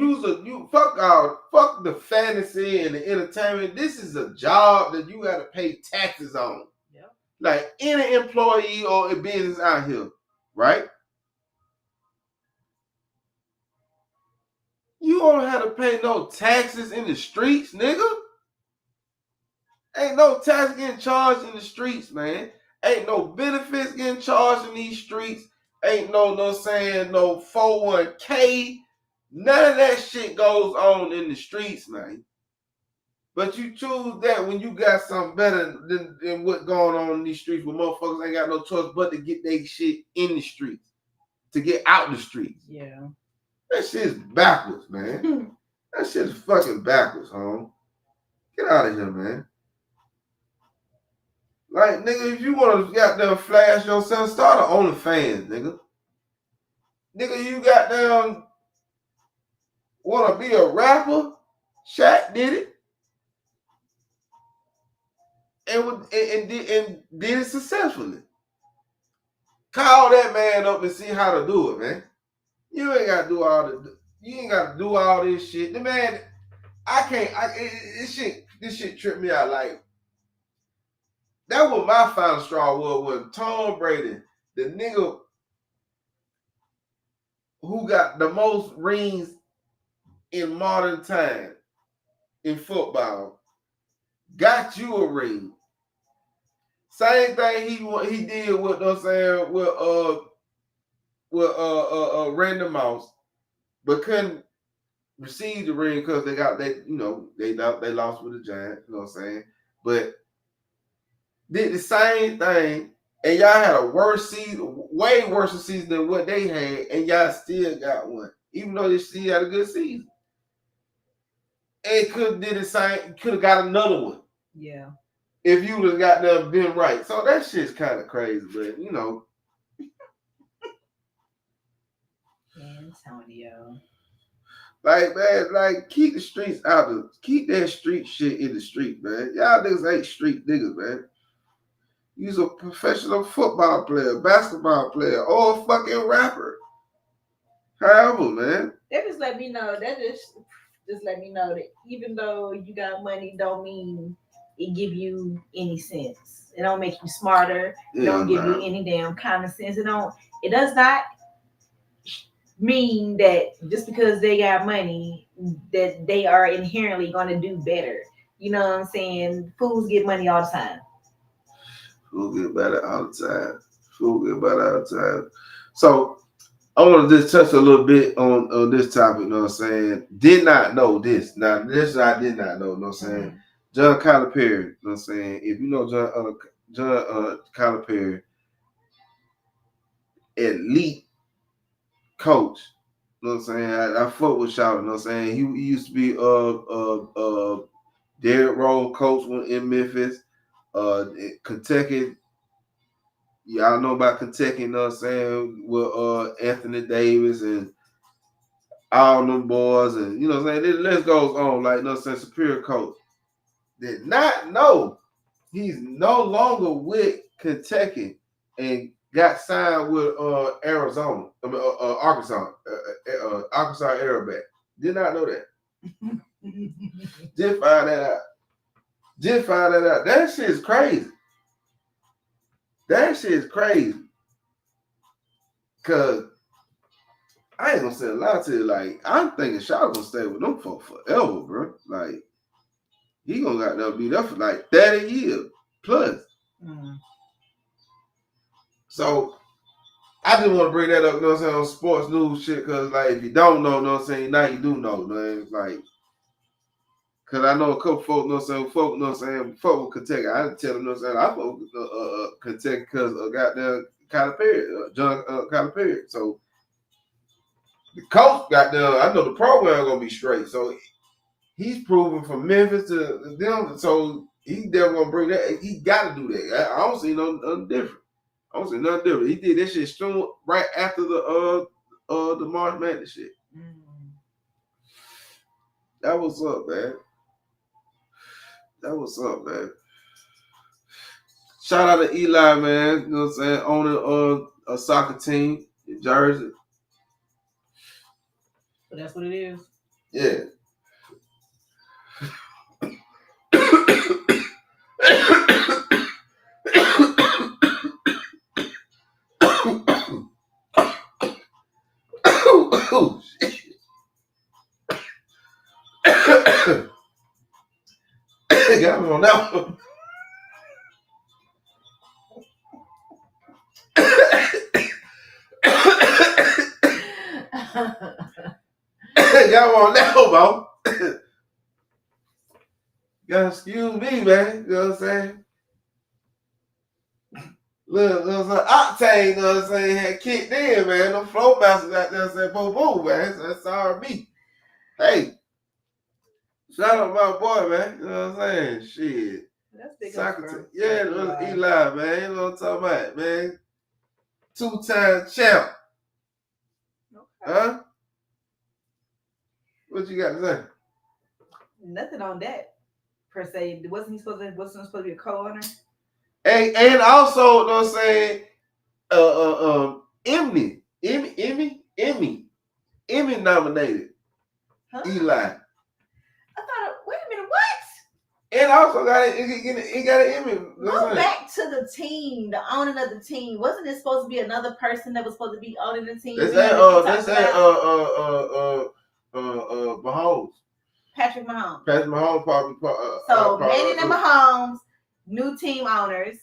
fuck the fantasy and the entertainment. This is a job that you gotta pay taxes on. Yeah. Like any employee or a business out here, right? You don't have to pay no taxes in the streets, nigga. Ain't no tax getting charged in the streets, man. Ain't no benefits getting charged in these streets. Ain't no 401k. None of that shit goes on in the streets, man. But you choose that when you got something better than what's going on in these streets where motherfuckers ain't got no choice but to get their shit in the streets. To get out the streets. Yeah. That shit is backwards, man. That shit is fucking backwards, home. Get out of here, man. Like, nigga, if you want to goddamn flash yourself, start an OnlyFans, nigga. Nigga, you goddamn want to be a rapper? Shaq did it. And did it successfully. Call that man up and see how to do it, man. You ain't got to do all the. You ain't got to do all this shit. The man, this shit tripped me out. Like, that was my final straw was when Tom Brady, the nigga who got the most rings in modern time in football, got you a ring. Same thing he did with Randy Moss, but couldn't receive the ring because they lost with the Giants, you know what I'm saying? But did the same thing, and y'all had a worse season, way worse season than what they had, and y'all still got one, even though they still had a good season. And could did the same, could have got another one. Yeah. If you would have got them been right. So that shit's kind of crazy, but you know. Antonio. Like, man, like keep the streets out of keep that street shit in the street, man. Y'all niggas ain't street niggas, man. You's a professional football player, basketball player, or a fucking rapper. However, man. That just let me know. That just let me know that even though you got money, don't mean it give you any sense. It don't make you smarter. It don't give you any damn common sense. It does not mean that just because they got money that they are inherently going to do better. You know what I'm saying? Fools get money all the time. Fools get better all the time. Fools get better all the time. So I want to just touch a little bit on this topic, you know what I'm saying? Did not know this. Now, this I did not know, you know what I'm saying? Mm-hmm. John Calipari, you know what I'm saying? If you know John Calipari, elite coach, you know what I'm saying? I fuck with y'all, you know what I'm saying? He used to be Derrick Rose coach in Memphis, Kentucky. Y'all know about Kentucky, you know what I'm saying, with Anthony Davis and all them boys, and you know what I'm saying, the list goes on, like, you know what I'm saying, superior coach. Did not know he's no longer with Kentucky and got signed with Arizona, Arkansas Aerobat. Did not know that. Just find that out. That shit is crazy. Cause I ain't gonna say a lot to you. Like, I'm thinking Shaw gonna stay with them folks forever, bro. Like, he gonna got to be there for like 30 years plus. Mm. So I just want to bring that up, you know what I'm saying, on sports news shit, because like if you don't know, you know what I'm saying, now you do know, man. Like, because I know a couple folks, you know what I'm saying, folk, you know what I'm saying, folk with Kentucky. I didn't tell them, you know what I'm saying, I folk with Kentucky because goddamn Calipari, John Calipari. So the coach got there, I know the program gonna be straight. So he's proven from Memphis to them, so he never gonna bring that. He got to do that. I don't see nothing different. He did that shit soon, right after the March Madness shit. Mm. That was up, man. Shout out to Eli, man. You know what I'm saying? Owning a soccer team in Jersey. But that's what it is. Yeah. Oh, shit. Got me on that one. Got me on that one, bro. Gotta excuse me, man. You know what I'm saying? Little octane, you know what I'm saying, had kicked in, man. Them flow masters out there saying, boom, boom, man. So that's R&B. Hey, shout out my boy, man. You know what I'm saying? Shit. That's big. Yeah, Eli, man. You know what I'm talking about, man. 2-time champ. Okay. Huh? What you got to say? Nothing on that, per se. Wasn't he supposed to be a co-owner? And also, you know what I'm saying, Emmy nominated. Huh? Eli. I thought, wait a minute, what? And also it got an image. Go back to the team, the owning of the team. Wasn't it supposed to be another person that was supposed to be owning the team? Mahomes. Patrick Mahomes. Patrick Mahomes probably. Manning and Mahomes, new team owners.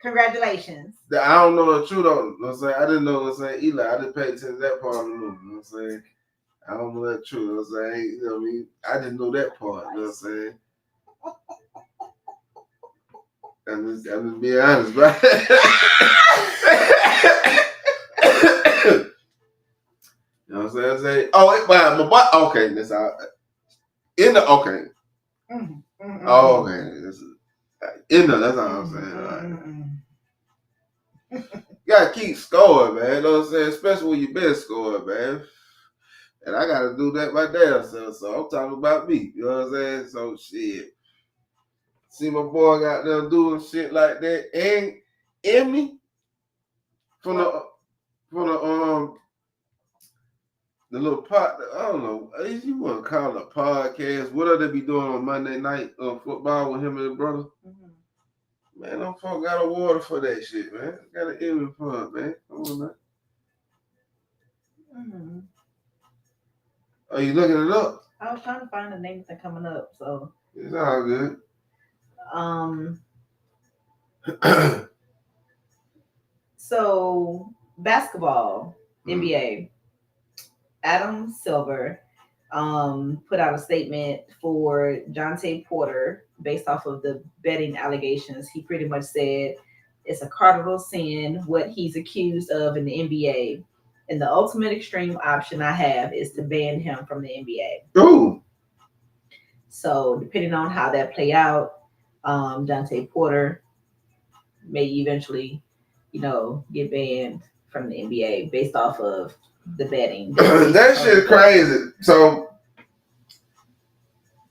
Congratulations. I don't know the truth though. You know what I'm saying? I didn't know what I'm saying. Eli, I didn't pay attention to that part of the movie. You know what I'm saying? I don't know that truth. You know what I'm saying? You know what I mean? I didn't know that part. You know what I'm saying? I'm just being honest, bro. You know what I'm saying? Okay, that's all. Okay. Oh, okay. That's all I'm saying. All right. You gotta keep scoring, man. You know what I'm saying? Especially when you been scoring, man. And I gotta do that my damn self. So I'm talking about me. You know what I'm saying? So shit. See my boy got there doing shit like that. And Emmy from the little pot, I don't know, you want to call it a podcast. What do they be doing on Monday night football with him and his brother? Mm-hmm. Man, them folk got a water for that shit, man. Got an Emmy for it, man. Come on, man. Mm-hmm. Are you looking it up? I was trying to find the names that are coming up, so. It's all good. So, basketball, NBA. Adam Silver put out a statement for Jontay Porter based off of the betting allegations. He pretty much said it's a cardinal sin what he's accused of in the NBA. And the ultimate extreme option I have is to ban him from the NBA. Ooh. So depending on how that play out, Jontay Porter may eventually, get banned from the NBA based off of the betting. That shit crazy. So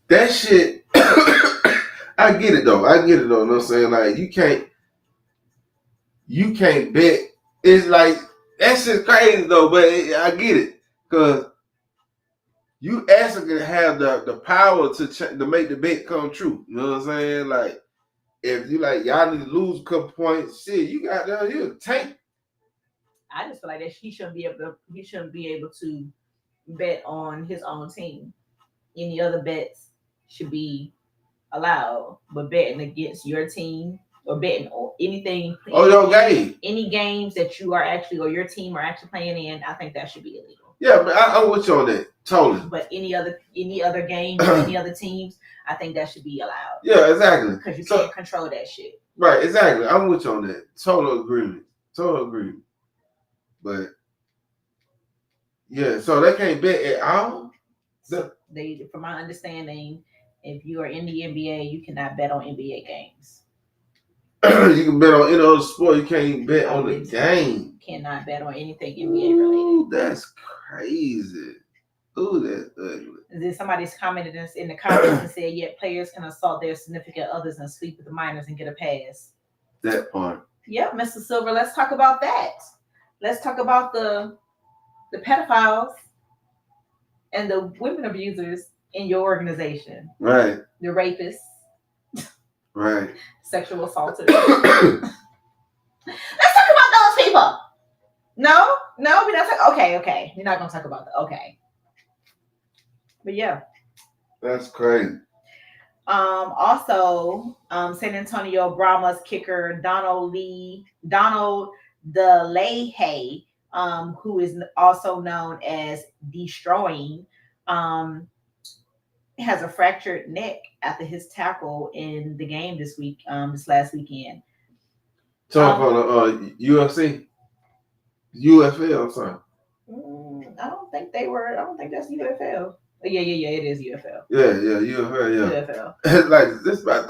that shit, I get it though. You know what I'm saying? Like you can't bet. It's like that shit crazy though, but I get it because you actually have the power to make the bet come true. You know what I'm saying? Like if you like y'all need to lose a couple points, shit, you got you tank. I just feel like that he shouldn't be able to bet on his own team. Any other bets should be allowed, but betting against your team or betting or anything. Your game. Any games that you are actually or your team are actually playing in, I think that should be illegal. Yeah, but I'm with you on that. Totally. But any other games or any other teams, I think that should be allowed. Yeah, exactly. Because you can't control that shit. Right, exactly. I'm with you on that. Total agreement. But yeah, so they can't bet at all. From my understanding, if you are in the NBA, you cannot bet on NBA games. You can bet on any other sport. You can't bet on the game. Cannot bet on anything NBA related. Ooh, that's crazy. Ooh, that's ugly. Then somebody's commented in the comments and said, "Yet players can assault their significant others and sleep with the minors and get a pass." That part. Yeah, Mr. Silver. Let's talk about that. Let's talk about the pedophiles and the women abusers in your organization. Right. The rapists. Right. Sexual assaulters. Let's talk about those people. No, we're not talking. Okay. You're not gonna talk about that. Okay. But yeah. That's crazy. Also, San Antonio Brahmas kicker Donald DeLahaye, who is also known as Destroying, has a fractured neck after his tackle in the game this last weekend. Talk on the UFC, UFL. I'm sorry. I don't think that's UFL. Yeah, it is UFL. Yeah, UFL, UFL. It's like this is about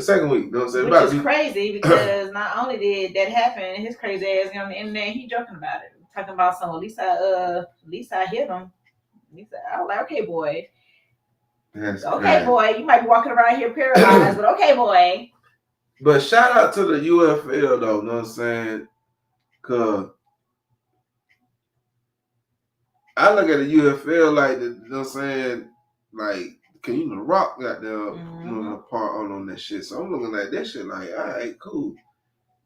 second week. You know what I'm saying? Which is crazy because not only did that happen, his crazy ass on the internet, he joking about it, talking about at least I hit him. I was like, okay, boy. Boy, you might be walking around here paralyzed, but okay, boy. But shout out to the UFL though, you know what I'm saying? Cause I look at the UFL like, you know what I'm saying, like Cause you know Rock got there, Mm-hmm. part on that shit. So I'm looking at that shit like, all right, cool.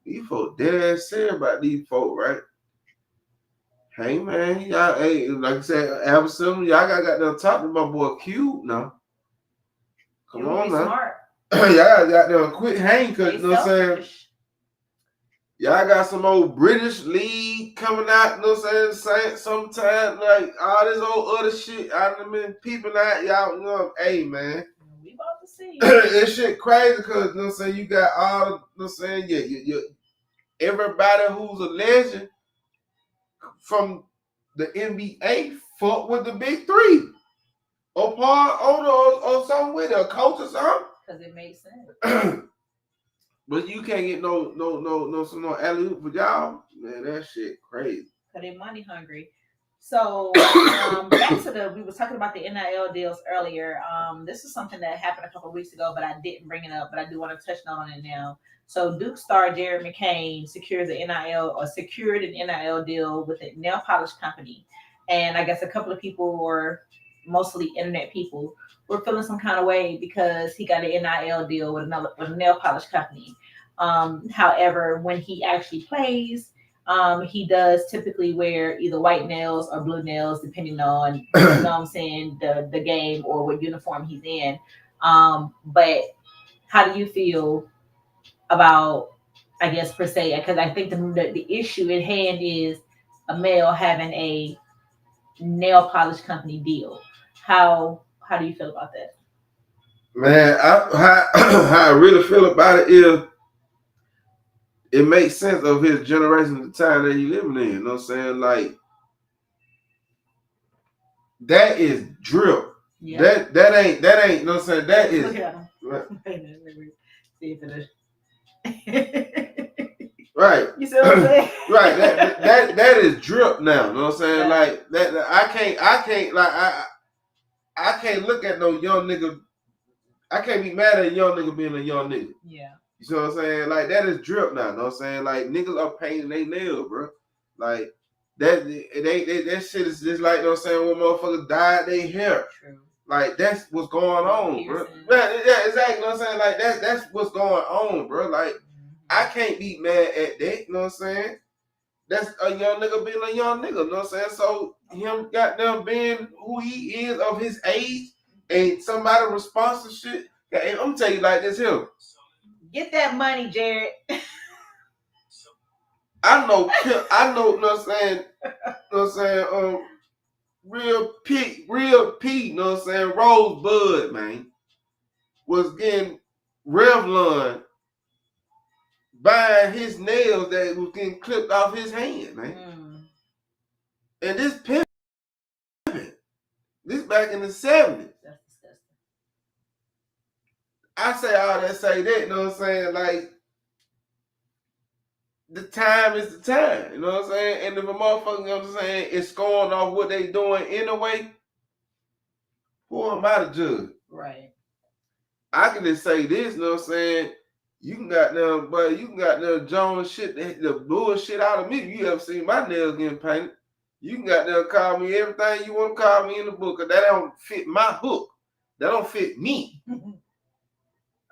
These folk dead ass serious about these folk, right? Hey man, y'all, hey, like I said, Absalom, y'all got them talking about my boy Cube now. Come You on be now. smart. Y'all got them quit hang, cause They you know what I'm saying? selfish. Y'all got some old British league coming out, you know what I'm saying? Sometime, like all this old other shit I done been peeping at y'all, you know, hey man. We about to see. This shit crazy because you know what I'm saying, you got all, you know what I'm saying, you everybody who's a legend from the NBA fuck with the big three. Or part owner or something with it, a coach or something. Because it makes sense. But you can't get no alley oop for y'all. Man, that shit crazy. Because they're money hungry. So back to we was talking about the NIL deals earlier. This is something that happened a couple of weeks ago, but I didn't bring it up, but I do want to touch on it now. So Duke star Jared McCain secured an NIL deal with a nail polish company. And I guess a couple of people, or mostly internet people, were feeling some kind of way because he got an NIL deal with a nail polish company. However, when he actually plays, he does typically wear either white nails or blue nails, depending on, you know what I'm saying, the game or what uniform he's in. But how do you feel about, I guess, per se? Because I think the issue at hand is a male having a nail polish company deal. How do you feel about that? Man, how I really feel about it is it makes sense of his generation, the time that he living in. You know what I'm saying? Like that is drip. Yeah. That ain't. You know what I'm saying? That is. Look at him. Right. You see what I'm saying? Right. That is drip now. You know what I'm saying? Yeah. Like that. I can't like I can't look at no young nigga. I can't be mad at a young nigga being a young nigga. Yeah. You see what I'm saying? Like that is drip now. You know what I'm saying? Like niggas are painting their nails, bro. Like that shit is just like, you know what I'm saying, when motherfuckers dyed their hair. True. Like that's what's going on, bro. Yeah, exactly. You know what I'm saying? Like that's what's going on, bro. Like I can't be mad at that, you know what I'm saying? That's a young nigga being a young nigga, you know what I'm saying? So him goddamn being who he is of his age and somebody responsible shit. I'm gonna tell you like this here. Get that money, Jared. I know, you know what I'm saying? You know what I'm saying? Real P, you know what I'm saying? Rosebud, man, was getting Revlon buying his nails that was getting clipped off his hand, man. And this pimp, this back in the 70s. That's disgusting. I say all that, say that, you know what I'm saying? Like, the time is the time, you know what I'm saying? And if a motherfucker, you know what I'm saying, is scoring off what they doing anyway, who am I to judge? Right. I can just say this, you know what I'm saying? You can got them Jones shit, the bullshit out of me. You ever seen my nails getting painted? You can got them call me everything you want to call me in the book, because that don't fit my hook. That don't fit me.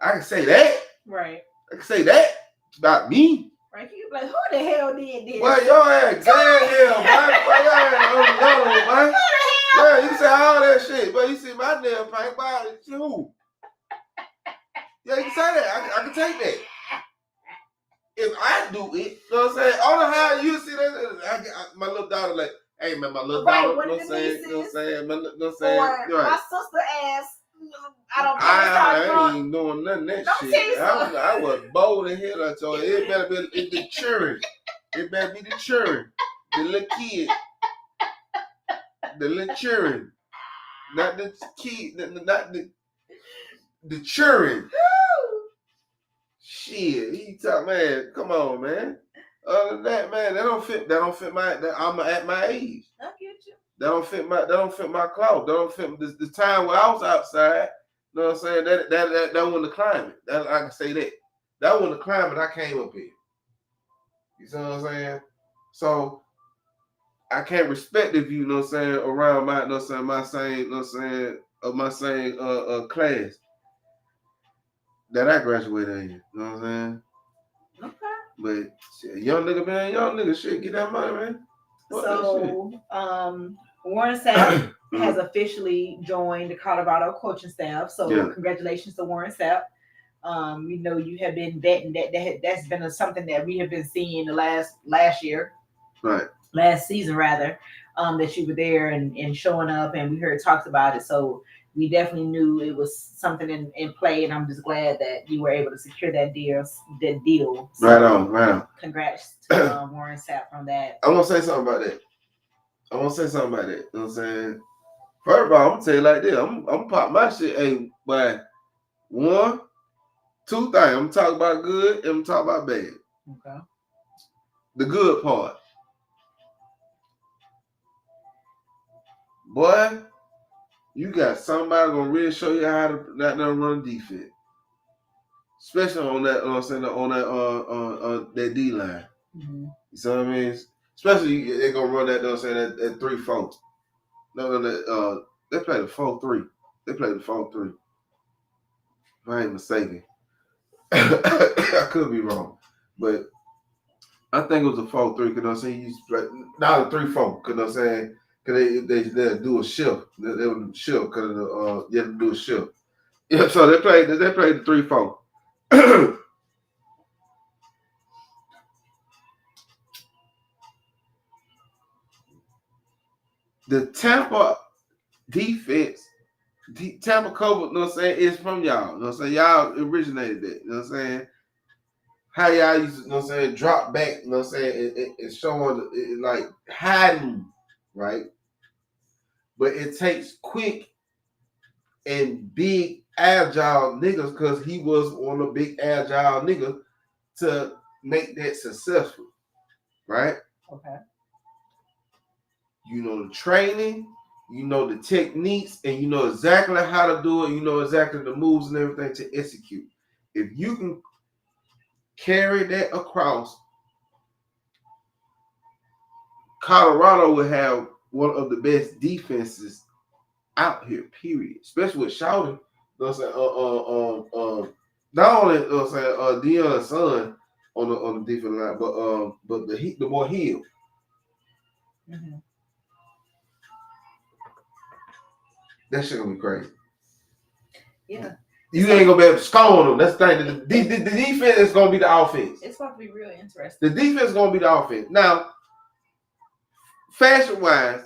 I can say that. Right. I can say that. It's about me. Right. You like, who the hell did this? Well, your ass dead hell, man. Well, your ass on the yellow, man. Yeah, you say all that shit, but you see my nail paint, why? Who? Yeah, you can say that. I can take that. If I do it, you know what I'm saying? On the how you see that, my little daughter like, hey man, my little daughter, you know what I'm saying? You know what I'm saying? You know what I'm saying? Or my sister asked, I ain't doing none of that shit. I was bold in here, so it better be the children. It better be the children. The little kid. The little children. Not the kid, not the children. Shit, he talk, man. Come on, man. Other than that, man, that don't fit my. I'm at my age. I get you. That don't fit my cloth. That don't fit the time where I was outside. You know what I'm saying? That wasn't the climate. That I can say that. That wasn't the climate I came up in. You see what I'm saying? So I can't respect if you know what I'm saying, around my, you know what I'm saying, my same, you know what I'm saying, of my same class that I graduated in. You know what I'm saying? Okay. But shit, young nigga, man, young nigga, shit, get that money, man. Fuck So, Warren Sapp has officially joined the Colorado coaching staff. So, congratulations to Warren Sapp. You know, you have been betting that's been something that we have been seeing the last year, right? Last season rather, that you were there and showing up, and we heard talks about it. So we definitely knew it was something in play, and I'm just glad that you were able to secure that deal. So, right on. Congrats to Warren Sapp on that. I want to say something about that. You know what I'm saying? First of all, I'm gonna tell you like this. I'm pop my shit. Hey, but 1, 2 things. I'm talking about good and I'm talking about bad. Okay. The good part. Boy, you got somebody gonna really show you how to not run defense. Especially on that, that D line. Mm-hmm. You see what I mean? Especially they're gonna run that, that 3-4. No, they play the 4-3. They play the 4-3. If I ain't mistaken. I could be wrong. But I think it was a 4-3, because I'm saying you now the 3-4, because I'm saying they do a shift. They would shift because you have to do a shift. Yeah, so they played the 3-4. The Tampa defense, Tampa cover, you know what I'm saying, is from y'all. You know what I'm saying? Y'all originated that. You know what I'm saying? How y'all used to, you know what I'm saying, drop back, you know what I'm saying, it's showing it, like hiding, right? But it takes quick and big agile niggas, because he was on a big agile nigga, to make that successful, right? Okay. You know the training, you know the techniques, and you know exactly how to do it. You know exactly the moves and everything to execute. If you can carry that across, Colorado will have one of the best defenses out here, period. Especially with Shouty. You know what I'm saying? Not only, you know what I'm saying, Deion's son on the defense line, but the more Hill. Mm-hmm. That shit gonna be crazy. Yeah. You ain't gonna be able to score on them. That's the thing. The defense is gonna be the offense. It's going to be real interesting. The defense is gonna be the offense. Now, fashion wise,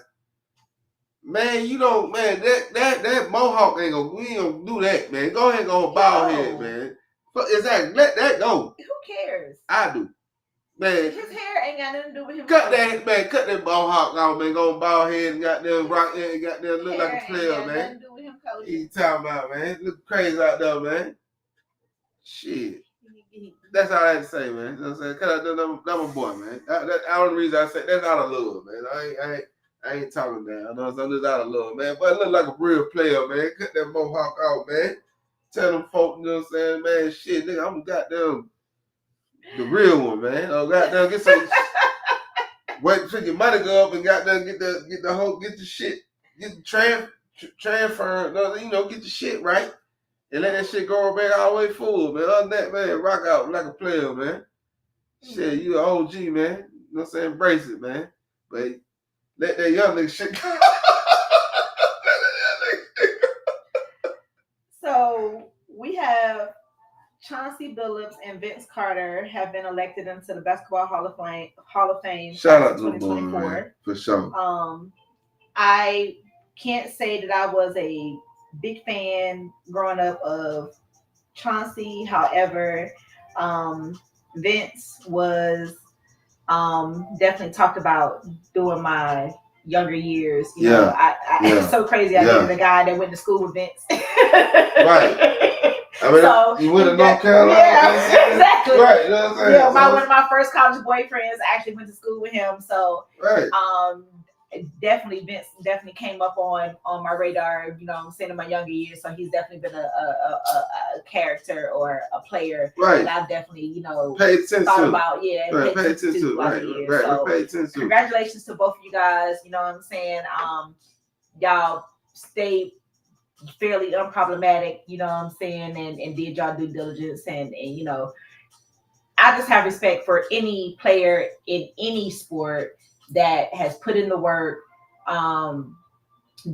man, you don't, man, that Mohawk we ain't gonna do that, man. Go ahead and go bald head, man. Exactly. Let that go. Who cares? I do. Man, his hair ain't got nothing to do with him. Cut that Mohawk out, man. Go bald head and got them rock and got them look like a player, man. Nothing to do with him, coach. He talking about, man. Look crazy out there, man. Shit. That's all I had to say, man. You know what I'm saying? Cause that's my boy, man. That's the only reason I say that's out of love, man. I ain't talking down. You know what I'm saying? That's out of love, man. But it look like a real player, man. Cut that Mohawk out, man. Tell them folk, you know what I'm saying, man. Shit, nigga, I'm goddamn the real one, man. Oh, goddamn, get some. Wait till your money go up and goddamn get the shit, get the transfer, you know, get the shit right. And let that shit go back all the way full, man. Other than that, man, rock out like a player, man. Shit, you an OG, man. You know what I'm saying? Embrace it, man. But let that young nigga shit go. So we have Chauncey Billups and Vince Carter have been elected into the Basketball Hall of Fame. Shout out to the boy, man, for sure. I can't say that I was a big fan growing up of Chauncey. However, Vince was definitely talked about during my younger years. You know, it's so crazy. I dated a guy that went to school with Vince. Right. I mean, so, you went to North Carolina. Yeah, exactly. Right. You know what I'm saying? Yeah, one of my first college boyfriends actually went to school with him. So, right. Definitely Vince definitely came up on my radar, you know what I'm saying, in my younger years. So he's definitely been a character or a player that I've definitely, you know, paid attention thought to. about. Yeah, right. Paid attention to. Right. So paid attention to. Congratulations to both of you guys, you know what I'm saying? Y'all stay fairly unproblematic, you know what I'm saying, and did y'all due diligence, and you know, I just have respect for any player in any sport that has put in the work, um,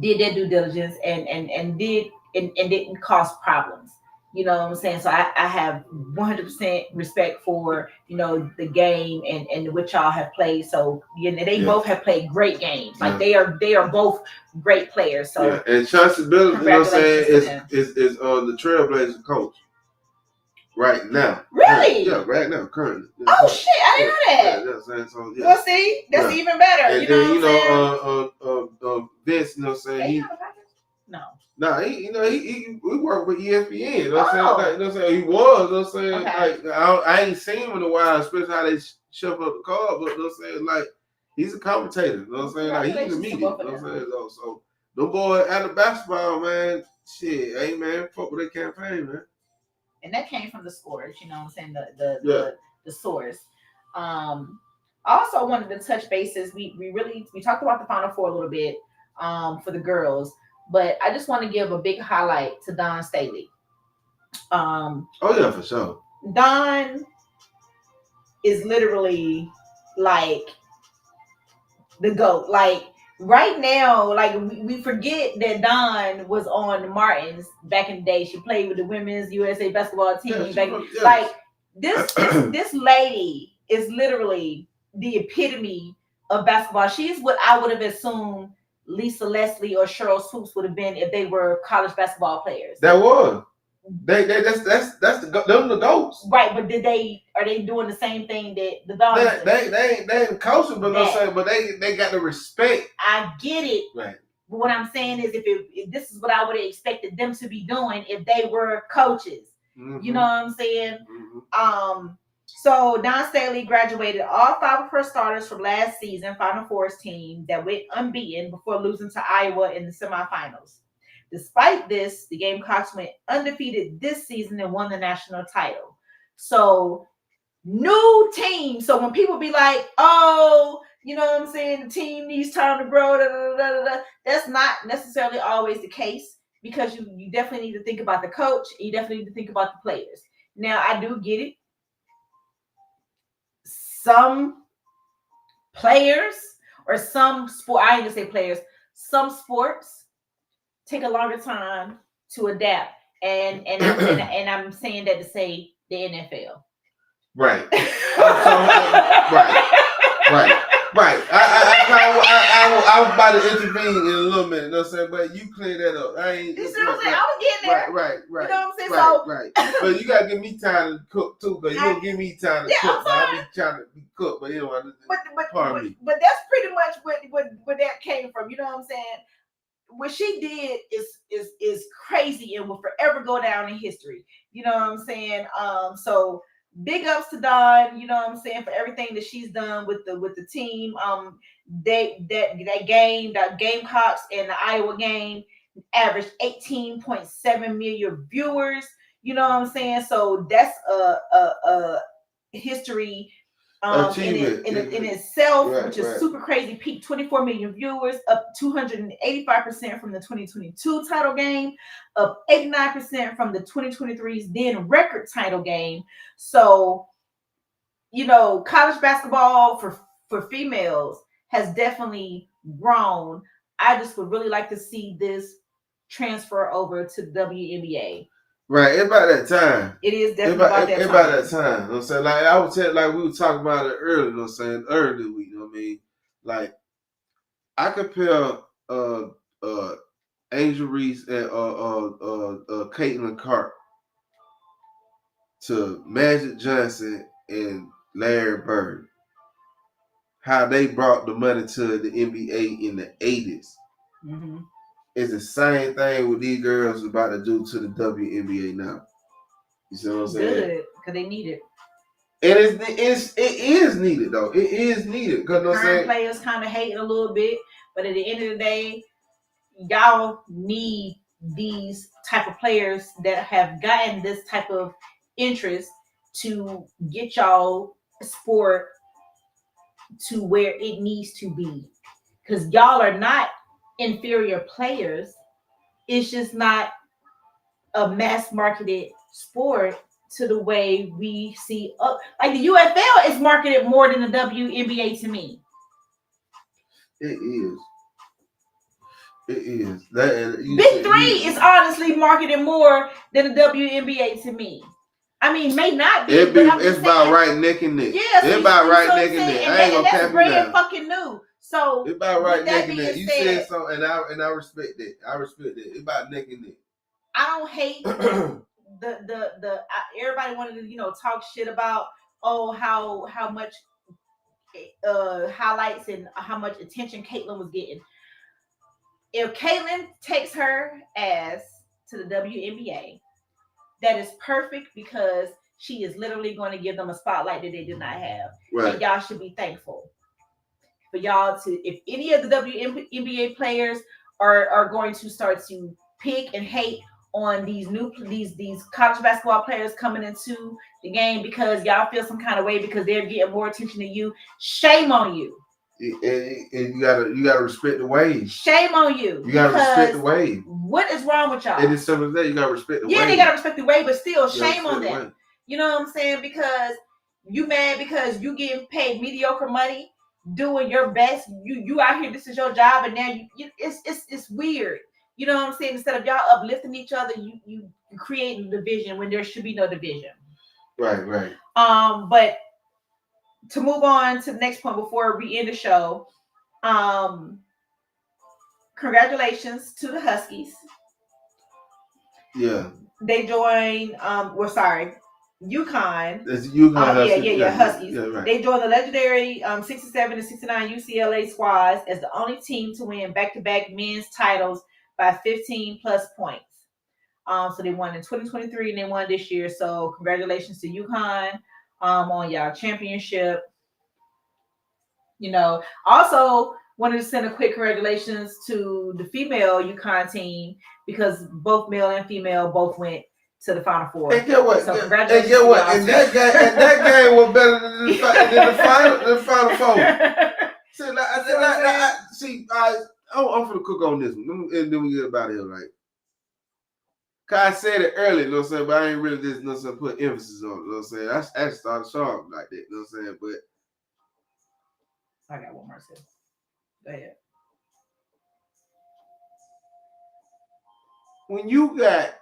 did their due diligence, and didn't cause problems. You know what I'm saying? So I have 100% respect for, you know, the game and what y'all have played. So you know, they Yeah. both have played great games. Like Yeah. they are both great players. So Yeah, and Chauncey Billups, you know what I'm saying, congratulations is the Trailblazer coach right now. Really? Yeah, right now, currently. You know Oh what I'm shit, saying? I didn't know that. Yeah, you know what I'm saying? So, yeah. Well, see, that's Yeah. even better. And You know then, what I'm saying? Vince, you know what I'm saying? They He, have a podcast? No. nah, he, you know, he we work with ESPN, you know what I'm saying? Oh. Like, you know what I'm saying? He was, you know what I'm saying? Okay. Like, I ain't seen him in a while, especially how they shuffle up the card, but you know what I'm saying? Like, he's a commentator, you know what I'm saying? Like, he's in the media, you know what I'm saying? So, the boy out of basketball, man, shit, hey, man, fuck with their campaign, man. And that came from the scores, you know what I'm saying? The source. Also wanted to touch bases. We talked about the Final Four a little bit for the girls, but I just want to give a big highlight to Dawn Staley. Oh yeah, for sure. Dawn is literally like the GOAT. Like right now, like we forget that Dawn was on Martins back in the day. She played with the women's USA basketball team. Like this lady is literally the epitome of basketball. She's what I would have assumed Lisa Leslie or Cheryl Swoops would have been if they were college basketball players. That was. That's them the GOATs. Right, but are they doing the same thing that the Dons they ain't coaching, but they got the respect. I get it. Right. But what I'm saying is if this is what I would have expected them to be doing if they were coaches. Mm-hmm. You know what I'm saying? Mm-hmm. So Dawn Staley graduated all 5 of her starters from last season Final Fours team that went unbeaten before losing to Iowa in the semifinals. Despite this, the Gamecocks went undefeated this season and won the national title. So, new team. So when people be like, oh, you know what I'm saying, the team needs time to grow, that's not necessarily always the case because you definitely need to think about the coach. And you definitely need to think about the players. Now, I do get it. Some players or some sport, I ain't gonna say players, some sports take a longer time to adapt, and I'm saying that to say the NFL. Right. Right. I was about to intervene in a little minute, you know what I'm saying? But you clear that up. I ain't. You see what I'm saying? I was getting there. Right. You know what I'm saying? Right. But you gotta give me time to cook too, because you don't give me time to cook. I be trying to cook, but anyway. But that's pretty much what that came from. You know what I'm saying? What she did is crazy and will forever go down in history. You know what I'm saying? So big ups to Dawn, you know what I'm saying, for everything that she's done with the team. That game, the Gamecocks and the Iowa game averaged 18.7 million viewers. You know what I'm saying? So that's a history in itself, right, which is super crazy. Peaked 24 million viewers, up 285% from the 2022 title game, up 89% from the 2023's then record title game. So, you know, college basketball for females has definitely grown. I just would really like to see this transfer over to the WNBA. Right, it's about that time. It is definitely about that time. It's about that time. You know what I'm saying? Like I would tell, like we were talking about it earlier, you know what I'm saying? Earlier this week, you know what I mean? Like I compare Angel Reese and Caitlin Clark to Magic Johnson and Larry Bird. How they brought the money to the NBA in the 80s. Mm-hmm. It's the same thing what these girls are about to do to the WNBA now. You see what I'm saying? Good, because they need it. And it is needed though. It is needed because current players kind of hate it a little bit, but at the end of the day, y'all need these type of players that have gotten this type of interest to get y'all sport to where it needs to be, because y'all are not inferior players. it's just not a mass marketed sport to the way we see like the UFL is marketed more than the WNBA to me. It is. It is. That Big Three is honestly marketed more than the WNBA to me. I mean, may not be. It's about right neck and neck. Yeah, it's about right neck and neck. I ain't gonna cap you brand down. Fucking new. So it's about right neck and neck. You said something, and I respect that. I respect that. It's about neck and neck. I don't hate the everybody wanted to talk shit about how much highlights and how much attention Caitlyn was getting. If Caitlyn takes her ass to the WNBA, that is perfect because she is literally going to give them a spotlight that they did not have. Right. And y'all should be thankful for y'all to, if any of the WNBA players are going to start to pick and hate on these college basketball players coming into the game because y'all feel some kind of way because they're getting more attention than you, shame on you. And you gotta respect the wave. Shame on you. You gotta respect the wave. What is wrong with y'all? It is simple as that. You gotta respect the wave. Yeah, they gotta respect the wave, but still, shame on them. Wave. You know what I'm saying? Because you mad because you getting paid mediocre money, doing your best. You out here. This is your job, and now it's weird. You know what I'm saying? Instead of y'all uplifting each other, you creating division when there should be no division. Right. But to move on to the next point before we end the show, congratulations to the Huskies. Yeah. They joined, UConn. It's UConn Huskies. Huskies. Yeah, right. They joined the legendary 67 and 69 UCLA squads as the only team to win back-to-back men's titles by 15 plus points. So they won in 2023 and they won this year. So congratulations to UConn on y'all championship. Also wanted to send a quick congratulations to the female UConn team because both male and female both went to the Final Four. And get what? So congratulations. And get what? And that game was better than the Final Four. I'm gonna cook on this one, and then we get about here, right? Cause I said it earlier, you know what I'm saying, but I ain't really just put emphasis on it, you know what I'm saying. I actually started showing like that, you know what I'm saying, but I got one more set. Go ahead. When you got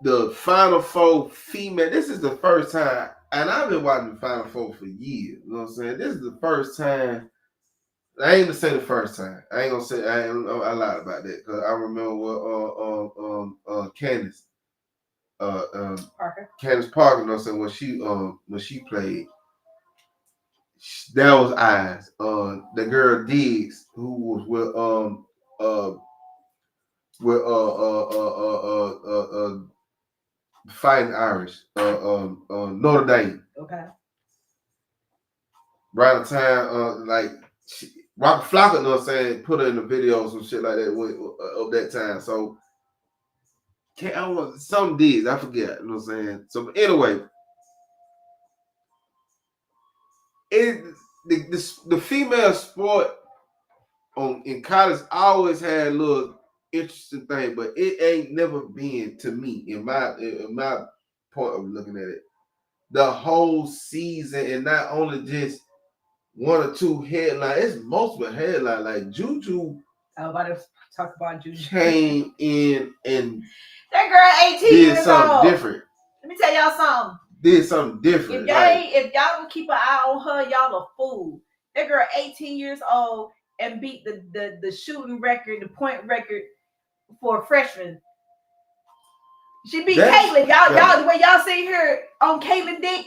the Final Four female, this is the first time, and I've been watching the Final Four for years, you know what I'm saying? This is the first time. I ain't gonna say the first time. I ain't gonna say I lied about that because I remember what Candace Parker. Candace Parker, you know what I'm saying, when she played, that was eyes. The girl Diggs, who was with Fighting Irish, Notre Dame. Okay. Right on time, Rocket Flocka, you know what I'm saying, put her in the videos and shit like that of that time. So some Diggs, I forget, you know what I'm saying. So anyway, the female sport in college always had a little interesting thing, but it ain't never been, to me, in my point of looking at it, the whole season, and not only just one or two headlines. It's multiple headlines. Like Juju. I was about to talk about Juju. Came in and that girl 18 did years something old. different. Let me tell y'all something. Did something different. If y'all don't keep an eye on her, y'all a fool. That girl 18 years old and beat the shooting record, the point record for a freshman. She beat Caitlyn. Y'all, the way y'all see her on Caitlyn Dick,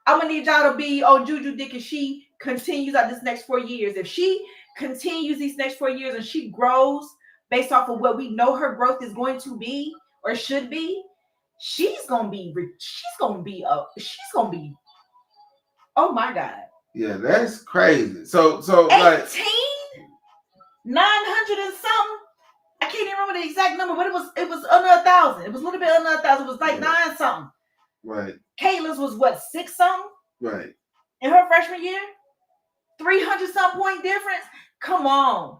I'm gonna need y'all to be on Juju Dick if she continues out this next 4 years. If she continues these next 4 years and she grows based off of what we know her growth is going to be or should be, she's gonna be. Oh my God. Yeah, that's crazy. So 18, 900 and something. I can't even remember the exact number, but it was under 1,000. It was a little bit under 1,000. It was like 9 something. Right. Caitlyn's was what, 6 something? Right. In her freshman year? 300 some point difference? Come on.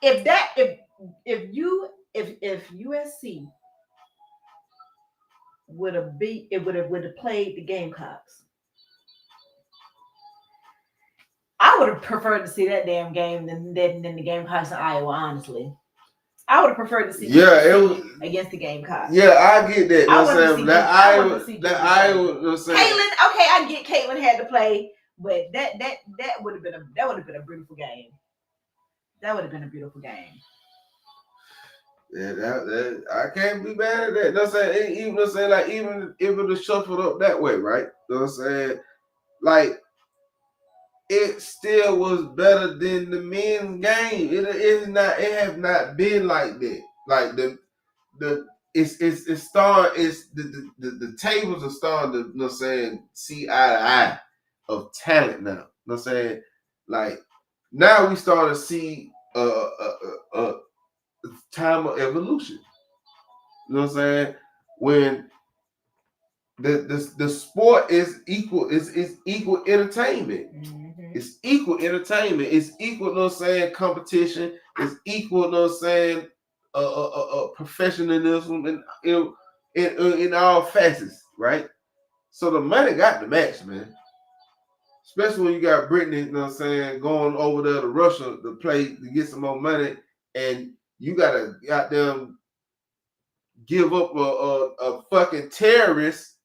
if USC would have played the Gamecocks, I would have preferred to see that damn game than the Gamecocks in Iowa. Honestly, I would have preferred to see USC against the Gamecocks. Yeah, I get that. I want to see that Iowa. Caitlin, okay, I get Caitlin had to play, but that would have been a beautiful game. That would have been a beautiful game. Yeah, that I can't be mad at that. You know what I'm saying? Even like even if it was shuffled up that way, right? You know what I'm saying? Like it still was better than the men's game. It has not been like that. Like the tables are starting to, you know what I'm saying, see eye to eye of talent now. You know what I'm saying? Like now we start to see a time of evolution. You know what I'm saying? When the sport is equal, it's equal entertainment. Mm-hmm. It's equal entertainment. It's equal, you know what I'm saying, competition. It's equal, you know what I'm saying, professionalism in all facets, right? So the money got the match, man. Especially when you got Brittany, you know what I'm saying, going over there to Russia to play to get some more money, and you gotta goddamn give up a fucking terrorist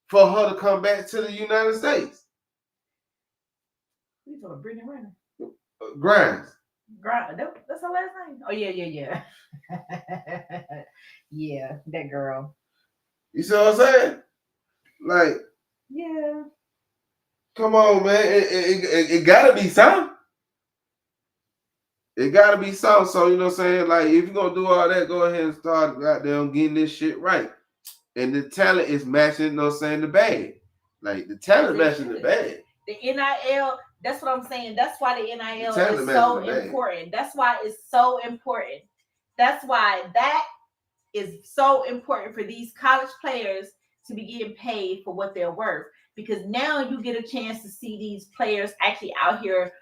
for her to come back to the United States. You talking Brittany Renner? Grimes. That's her last name. Oh yeah. Yeah, that girl. You see what I'm saying? Like, yeah. Come on, man. It gotta be something. It gotta be something. So you know what I'm saying? Like, if you're gonna do all that, go ahead and start goddamn getting this shit right. And the talent is matching, you know what I'm saying, the bag. Like the talent matching the bag. The NIL, that's what I'm saying. That's why the NIL is so important. That's why it's so important. That's why that is so important for these college players to be getting paid for what they're worth. Because now you get a chance to see these players actually out here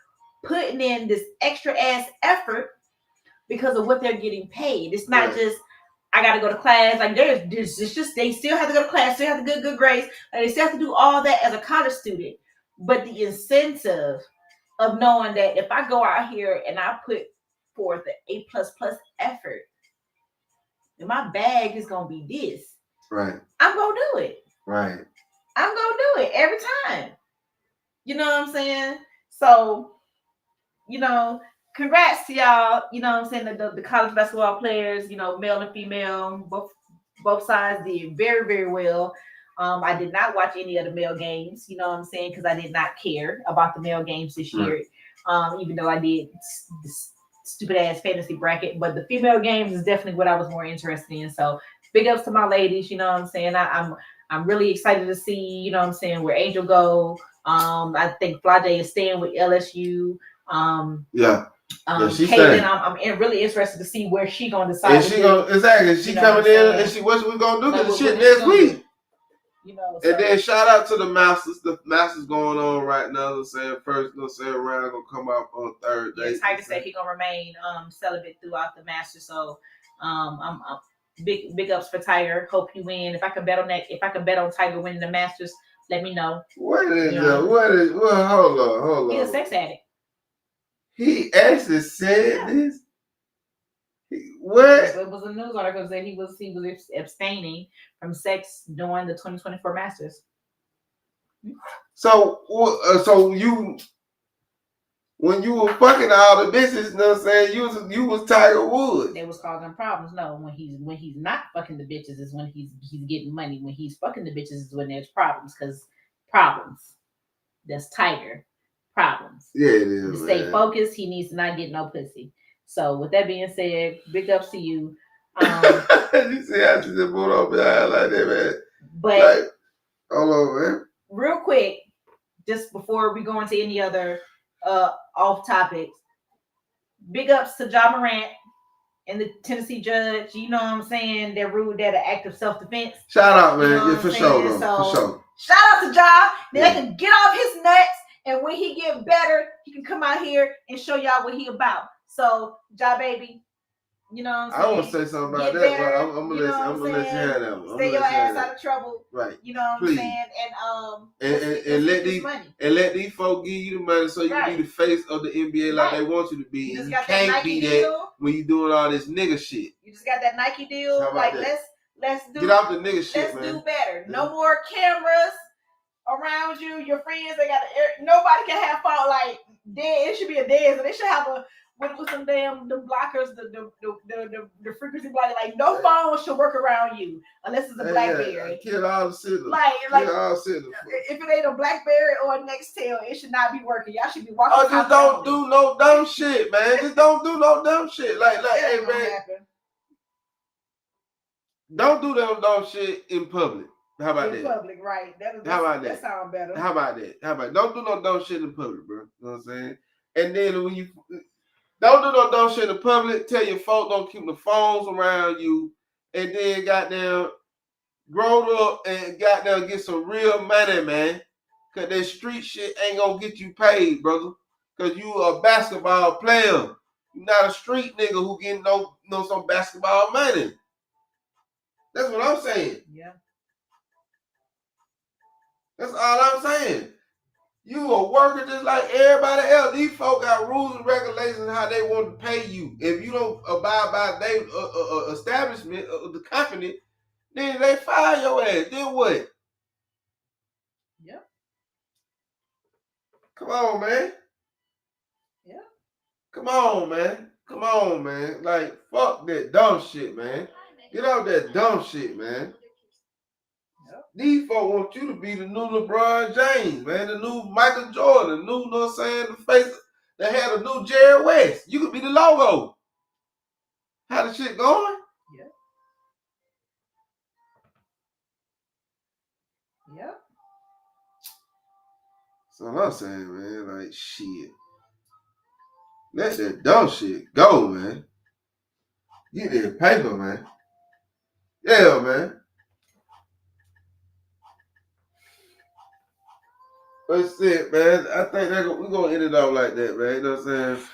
putting in this extra ass effort because of what they're getting paid. It's not just, I got to go to class. Like it's just, they still have to go to class, still have to get good grades. Like they still have to do all that as a college student. But the incentive of knowing that if I go out here and I put forth the A++ effort, then my bag is going to be this. Right. I'm going to do it. Right. I'm going to do it every time. You know what I'm saying? So, you know, congrats to y'all. You know what I'm saying? The college basketball players, you know, male and female, both sides did very, very well. I did not watch any of the male games, you know what I'm saying? Because I did not care about the male games this year, even though I did this stupid ass fantasy bracket. But the female games is definitely what I was more interested in. So big ups to my ladies, you know what I'm saying? I'm really excited to see, you know what I'm saying, where Angel go. I think Flajay is staying with LSU. Caitlin, I'm really interested to see where she gonna decide. Is she coming in and what's we gonna do this shit next week? You know, and then shout out to the Masters. The Masters going on right now. I'm saying first, round gonna come out on Thursday. Tiger said he gonna remain celibate throughout the Masters. So I'm big ups for Tiger. Hope you win. If I can bet on that, if I can bet on Tiger winning the Masters, let me know. What hold on. He's a sex addict. He actually said this. What? It was a news article that he was abstaining from sex during the 2024 Masters. So you, when you were fucking all the bitches, you know what I'm saying, you was Tiger Woods. They was causing problems. No, when he's not fucking the bitches is when he's getting money. When he's fucking the bitches is when there's problems. Because problems. That's Tiger. Problems. Yeah, it is. To stay focused, he needs to not get no pussy. So with that being said, big ups to you. You see how she just put on behind like that, man. But like, hold on, man. Real quick, just before we go into any other off topics, big ups to Ja Morant and the Tennessee judge. You know what I'm saying? That ruled that an act of self-defense. Shout out, man. You know for sure, though. For sure. Shout out to Ja. Then they can get off his nuts. And when he get better, he can come out here and show y'all what he about. So, Ja Baby, you know what I'm saying? I want to say something about Get that, better, but I'm gonna you know let what you I'm have saying? that one. Stay your ass out of trouble. Right. You know what I'm Please. saying? And let these folks give you the money so you can be the face of the NBA like they want you to be. You just you got can't that Nike be deal. that when you doing all this nigga shit. You just got that Nike deal. How about Like that? let's do get off the nigga shit, let's man. do better. No more cameras around you. Your friends, they got nobody can have fun like dead. It should be a dead. So they should have a with some damn the blockers, the frequency blocker. Like no phone should work around you unless it's a BlackBerry. Kill all the citizens. Like all citizens. if it ain't a BlackBerry or a Nextel, it should not be working. Y'all should be walking. Oh, just don't do no dumb shit, man. Just don't do no dumb shit. Like, hey, man. Don't do that dumb shit in public. How about that? In public, right? How about that? That sounds better. How about that? Don't do no dumb shit in public, bro. You know what I'm saying? And then when you don't do no dumb shit in public, tell your folks don't keep the phones around you, and then goddamn grow up and goddamn get some real money, man. Cause that street shit ain't gonna get you paid, brother. Cause you a basketball player. You're not a street nigga who getting no some basketball money. That's what I'm saying. Yeah. That's all I'm saying. You a worker just like everybody else. These folk got rules and regulations how they want to pay you. If you don't abide by their establishment of the company, then they fire your ass. Then what? Yep. Come on, man. Yeah. Come on, man. Come on, man. Like, fuck that dumb shit, man. Get out that dumb shit, man. Yep. These folk want you to be the new LeBron James, man. The new Michael Jordan. The new, you know what I'm saying? The face that had a new Jerry West. You could be the logo. How the shit going? Yeah. Yep. So I'm saying, man, like, shit. Let that dumb shit go, man. Get that paper, man. Yeah, man. That's it, man. I think we're going to end it off like that, man. You know what I'm saying?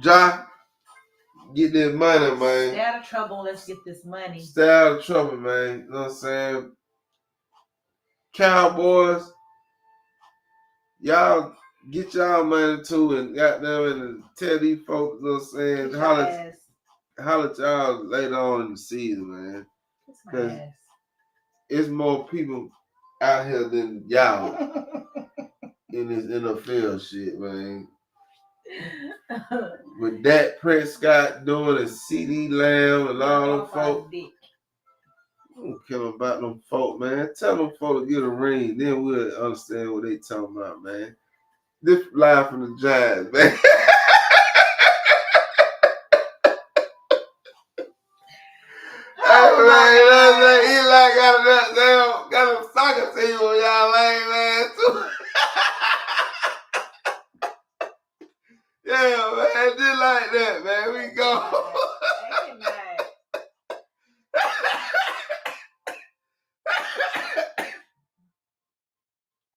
Ja, get that money, man. Stay out of trouble. Let's get this money. Stay out of trouble, man. You know what I'm saying? Cowboys, y'all get y'all money too and goddamn and tell these folks, you know what I'm saying? Holler at y'all later on in the season, man. Because it's more people out here than y'all in this NFL shit, man. With Dak Prescott doing a CD Lamb and all them folks. I don't care about them folk, man. Tell them folk to get a ring, then we'll understand what they talking about, man. This live from the Giants, man. Eli got a soccer team on y'all lame man too. Yeah, man, just like that, man. We go.